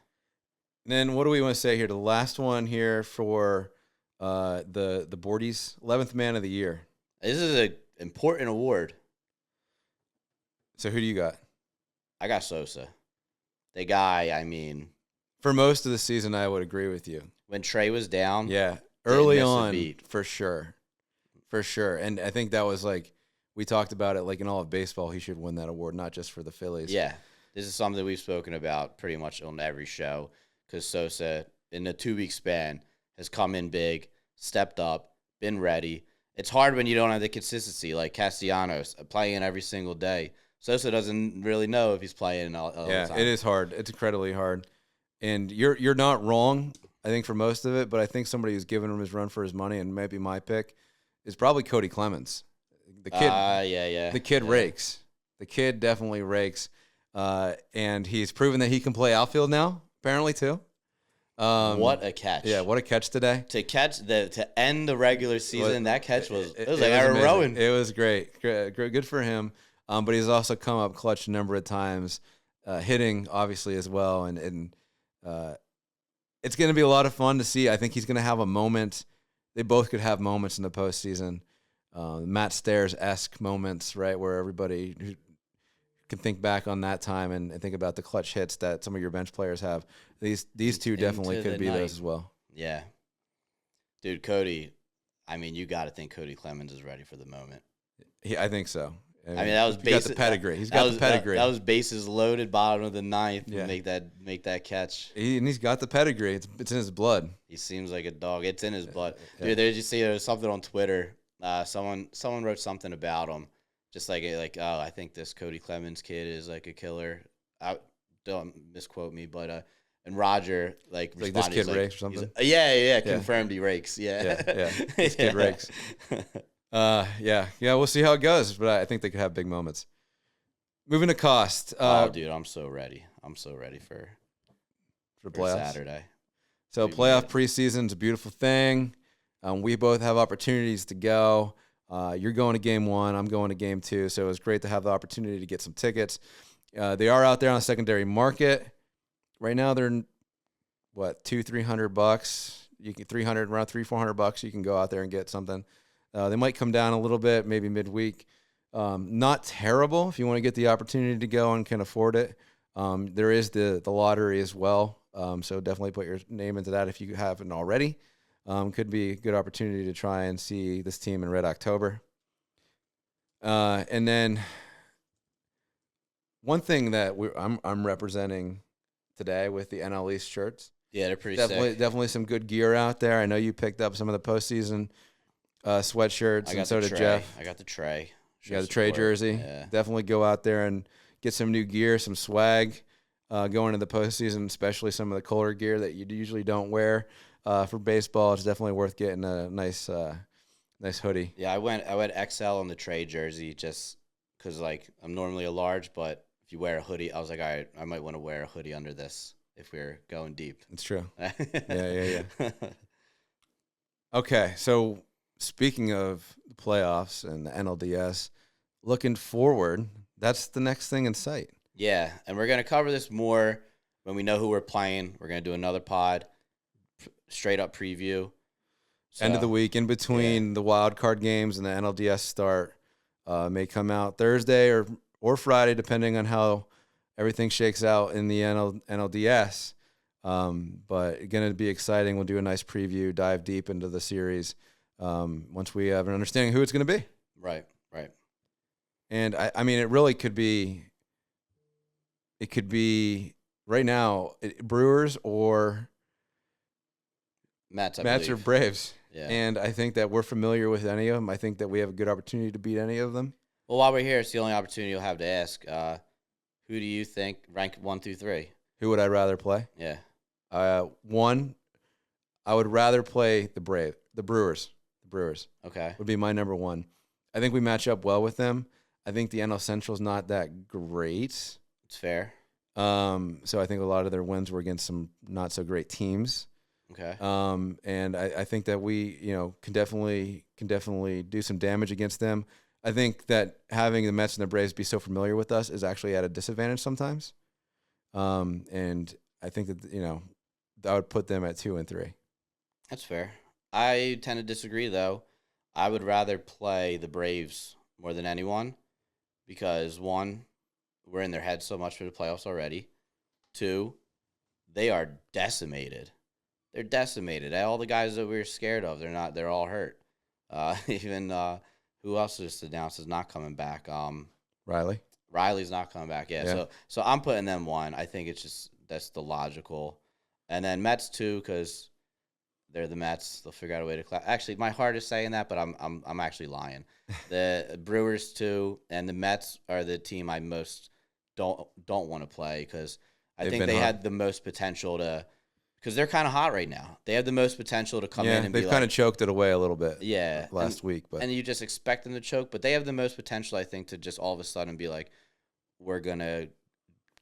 A: And then what do we want to say here? The last one here for the Boardies, 11th Man of the Year.
B: This is an important award.
A: So who do you got?
B: I got Sosa. The guy, I mean,
A: for most of the season, I would agree with you.
B: When Trey was down,
A: early on, for sure. And I think that was like we talked about it like in all of baseball. He should win that award, not just for the Phillies.
B: Yeah, this is something we've spoken about pretty much on every show because Sosa, in a 2-week span, has come in big, stepped up, been ready. It's hard when you don't have the consistency like Castellanos playing every single day. Sosa doesn't really know if he's playing all the time.
A: It is hard. It's incredibly hard. And you're not wrong, I think, for most of it, but I think somebody who's giving him his run for his money, and maybe my pick, is probably Cody Clemens. The kid, The kid rakes. The kid definitely rakes. And he's proven that he can play outfield now, apparently, too.
B: What a catch.
A: Yeah, what a catch today.
B: To end the regular season, that catch was like Aaron Rowan.
A: It was great. Good for him. But he's also come up clutch a number of times, hitting, obviously, as well. And it's going to be a lot of fun to see. I think he's going to have a moment. They both could have moments in the postseason. Matt Stairs-esque moments, right, where everybody can think back on that time and think about the clutch hits that some of your bench players have. These two definitely could be those as well.
B: Yeah. Dude, Cody, I mean, you got to think Cody Clemens is ready for the moment.
A: I think so.
B: I mean, that was
A: he's got the pedigree. He's got the pedigree.
B: That was bases loaded, bottom of the ninth. Yeah. Make that catch.
A: And he's got the pedigree. It's in his blood.
B: He seems like a dog. It's in his blood. Dude, there was something on Twitter. Someone wrote something about him. Just like I think this Cody Clemens kid is like a killer. Don't misquote me, but and Roger
A: like this kid rakes or something.
B: Yeah, confirmed he rakes. Yeah.
A: This kid rakes. We'll see how it goes, but I think they could have big moments. Moving to cost.
B: Dude, I'm so ready. I'm so ready for
A: playoffs.
B: Saturday.
A: So playoff preseason's a beautiful thing. We both have opportunities to go. You're going to game 1. I'm going to game 2. So it was great to have the opportunity to get some tickets. They are out there on the secondary market. Right now they're $200-$300. You can around $300-$400. You can go out there and get something. They might come down a little bit, maybe midweek. Not terrible if you want to get the opportunity to go and can afford it. There is the lottery as well. So definitely put your name into that if you haven't already. Could be a good opportunity to try and see this team in Red October. And then one thing that I'm representing today with the NL East shirts.
B: Yeah, they're pretty
A: sick.
B: Sick.
A: Definitely some good gear out there. I know you picked up some of the postseason sweatshirts, and so did Jeff.
B: I got the Trey.
A: Yeah, the Trey jersey. Yeah. Definitely go out there and get some new gear, some swag going into the postseason, especially some of the colder gear that you usually don't wear. For baseball, it's definitely worth getting a nice hoodie.
B: Yeah, I went XL on the Trey jersey just because I'm normally a large, but if you wear a hoodie, I was like, all right, I might want to wear a hoodie under this if we're going deep.
A: It's true. Yeah. Okay, so speaking of the playoffs and the NLDS, looking forward, that's the next thing in sight.
B: Yeah, and we're going to cover this more when we know who we're playing. We're going to do another pod, straight up preview. So,
A: end of the week, in between the wild card games and the NLDS start, may come out Thursday or Friday, depending on how everything shakes out in the NLDS. But going to be exciting. We'll do a nice preview, dive deep into the series once we have an understanding who it's going to be.
B: Right.
A: And I mean, it really could be. It could be right now Brewers or
B: Mets
A: or Braves.
B: Yeah.
A: And I think that we're familiar with any of them. I think that we have a good opportunity to beat any of them.
B: Well, while we're here, it's the only opportunity you'll have to ask. Who do you think rank 1 through 3?
A: Who would I rather play?
B: Yeah.
A: One, I would rather play the Brewers. The Brewers.
B: Okay.
A: Would be my number one. I think we match up well with them. I think the NL Central's not that great.
B: It's fair.
A: So I think a lot of their wins were against some not so great teams.
B: Okay.
A: And I think that we, can definitely do some damage against them. I think that having the Mets and the Braves be so familiar with us is actually at a disadvantage sometimes. And I think that, I would put them at 2 and 3.
B: That's fair. I tend to disagree, though. I would rather play the Braves more than anyone because, 1, we're in their heads so much for the playoffs already. 2, they are decimated. They're decimated. All the guys that we were scared of, they're not. They're all hurt. Even who else just announced is not coming back? Riley's not coming back. Yeah. So I'm putting them 1. I think it's just that's the logical, and then Mets 2 because they're the Mets. They'll figure out a way to Actually, my heart is saying that, but I'm actually lying. The Brewers 2 and the Mets are the team I most don't want to play because I think they had the most potential to. Because they're kind of hot right now. They have the most potential to come in and be like...
A: they've kind of choked it away a little bit last week.
B: And you just expect them to choke. But they have the most potential, I think, to just all of a sudden be like, we're going to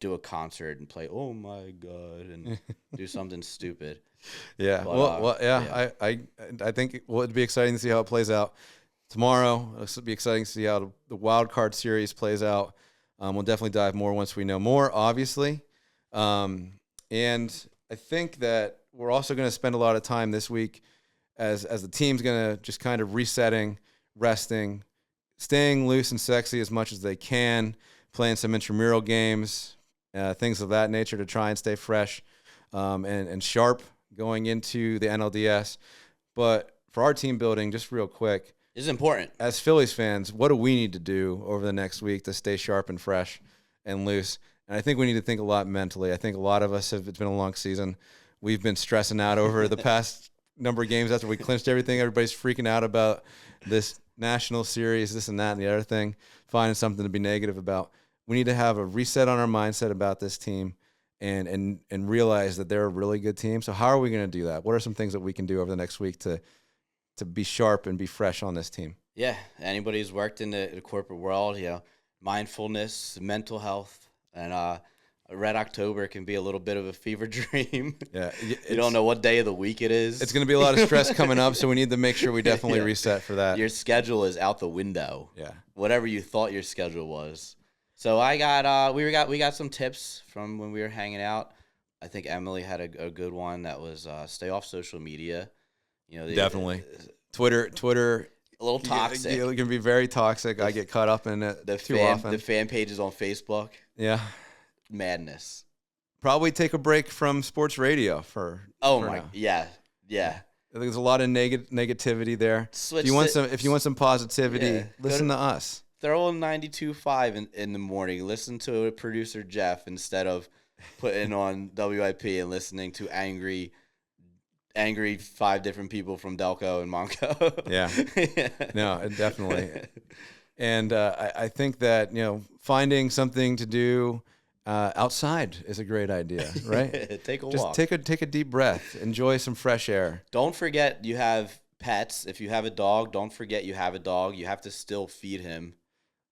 B: do a concert and play Oh My God and do something stupid.
A: Yeah. But, I think it'd be exciting to see how it plays out tomorrow. It'll be exciting to see how the wild card series plays out. We'll definitely dive more once we know more, obviously. And... I think that we're also going to spend a lot of time this week as the team's going to just kind of resetting, resting, staying loose and sexy as much as they can, playing some intramural games, things of that nature to try and stay fresh and sharp going into the NLDS. But for our team building, just real quick.
B: This is important.
A: As Phillies fans, what do we need to do over the next week to stay sharp and fresh and loose? And I think we need to think a lot mentally. I think a lot of us it's been a long season. We've been stressing out over the past number of games after we clinched everything. Everybody's freaking out about this national series, this and that and the other thing, finding something to be negative about. We need to have a reset on our mindset about this team and realize that they're a really good team. So how are we going to do that? What are some things that we can do over the next week to be sharp and be fresh on this team?
B: Yeah, anybody who's worked in the corporate world, mindfulness, mental health, and Red October can be a little bit of a fever dream.
A: Yeah,
B: you don't know what day of the week it is.
A: It's going to be a lot of stress coming up, so we need to make sure we definitely reset for that.
B: Your schedule is out the window.
A: Yeah,
B: whatever you thought your schedule was. So I got we got some tips from when we were hanging out. I think Emily had a good one that was stay off social media.
A: Definitely Twitter.
B: A little toxic.
A: It can be very toxic. I get caught up in it too often.
B: The fan pages on Facebook.
A: Yeah.
B: Madness.
A: Probably take a break from sports radio for
B: now. Yeah.
A: There's a lot of negativity there. If you want some positivity, listen to us.
B: Throw on 92.5 in the morning. Listen to producer Jeff instead of putting on WIP and listening to angry 5 different people from Delco and Monco.
A: Yeah. No, definitely. And I think that, finding something to do outside is a great idea, right?
B: Take a walk.
A: Just take a deep breath. Enjoy some fresh air.
B: Don't forget you have pets. If you have a dog, don't forget you have a dog. You have to still feed him.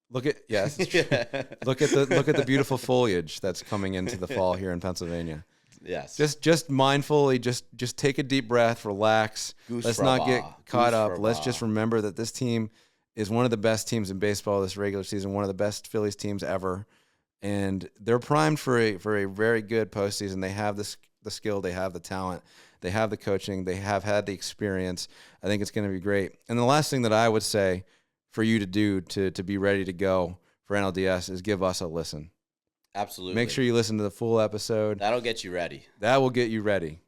A: Look at the beautiful foliage that's coming into the fall here in Pennsylvania.
B: Yes.
A: Just mindfully, just take a deep breath, relax. Let's not get caught up. Let's just remember that this team is one of the best teams in baseball this regular season, one of the best Phillies teams ever, and they're primed for a very good postseason. They have the skill, they have the talent, they have the coaching, they have had the experience. I think it's going to be great. And the last thing that I would say for you to do to be ready to go for NLDS is give us a listen.
B: Absolutely.
A: Make sure you listen to the full episode.
B: That'll get you ready.
A: That will get you ready.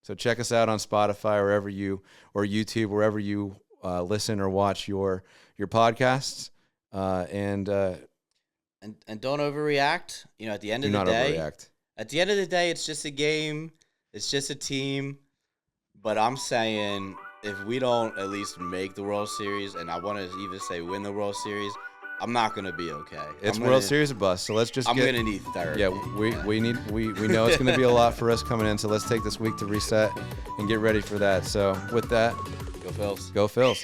A: So check us out on Spotify or YouTube, wherever you listen or watch your podcasts. And
B: don't overreact. At the end of the day, it's just a game. It's just a team. But I'm saying if we don't at least make the World Series, and I want to even say win the World Series, I'm not gonna be okay.
A: It's World Series or bust, so let's just.
B: I'm gonna need therapy.
A: Yeah, we know it's gonna be a lot for us coming in, so let's take this week to reset and get ready for that. So with that,
B: go Phils.
A: Go Phils.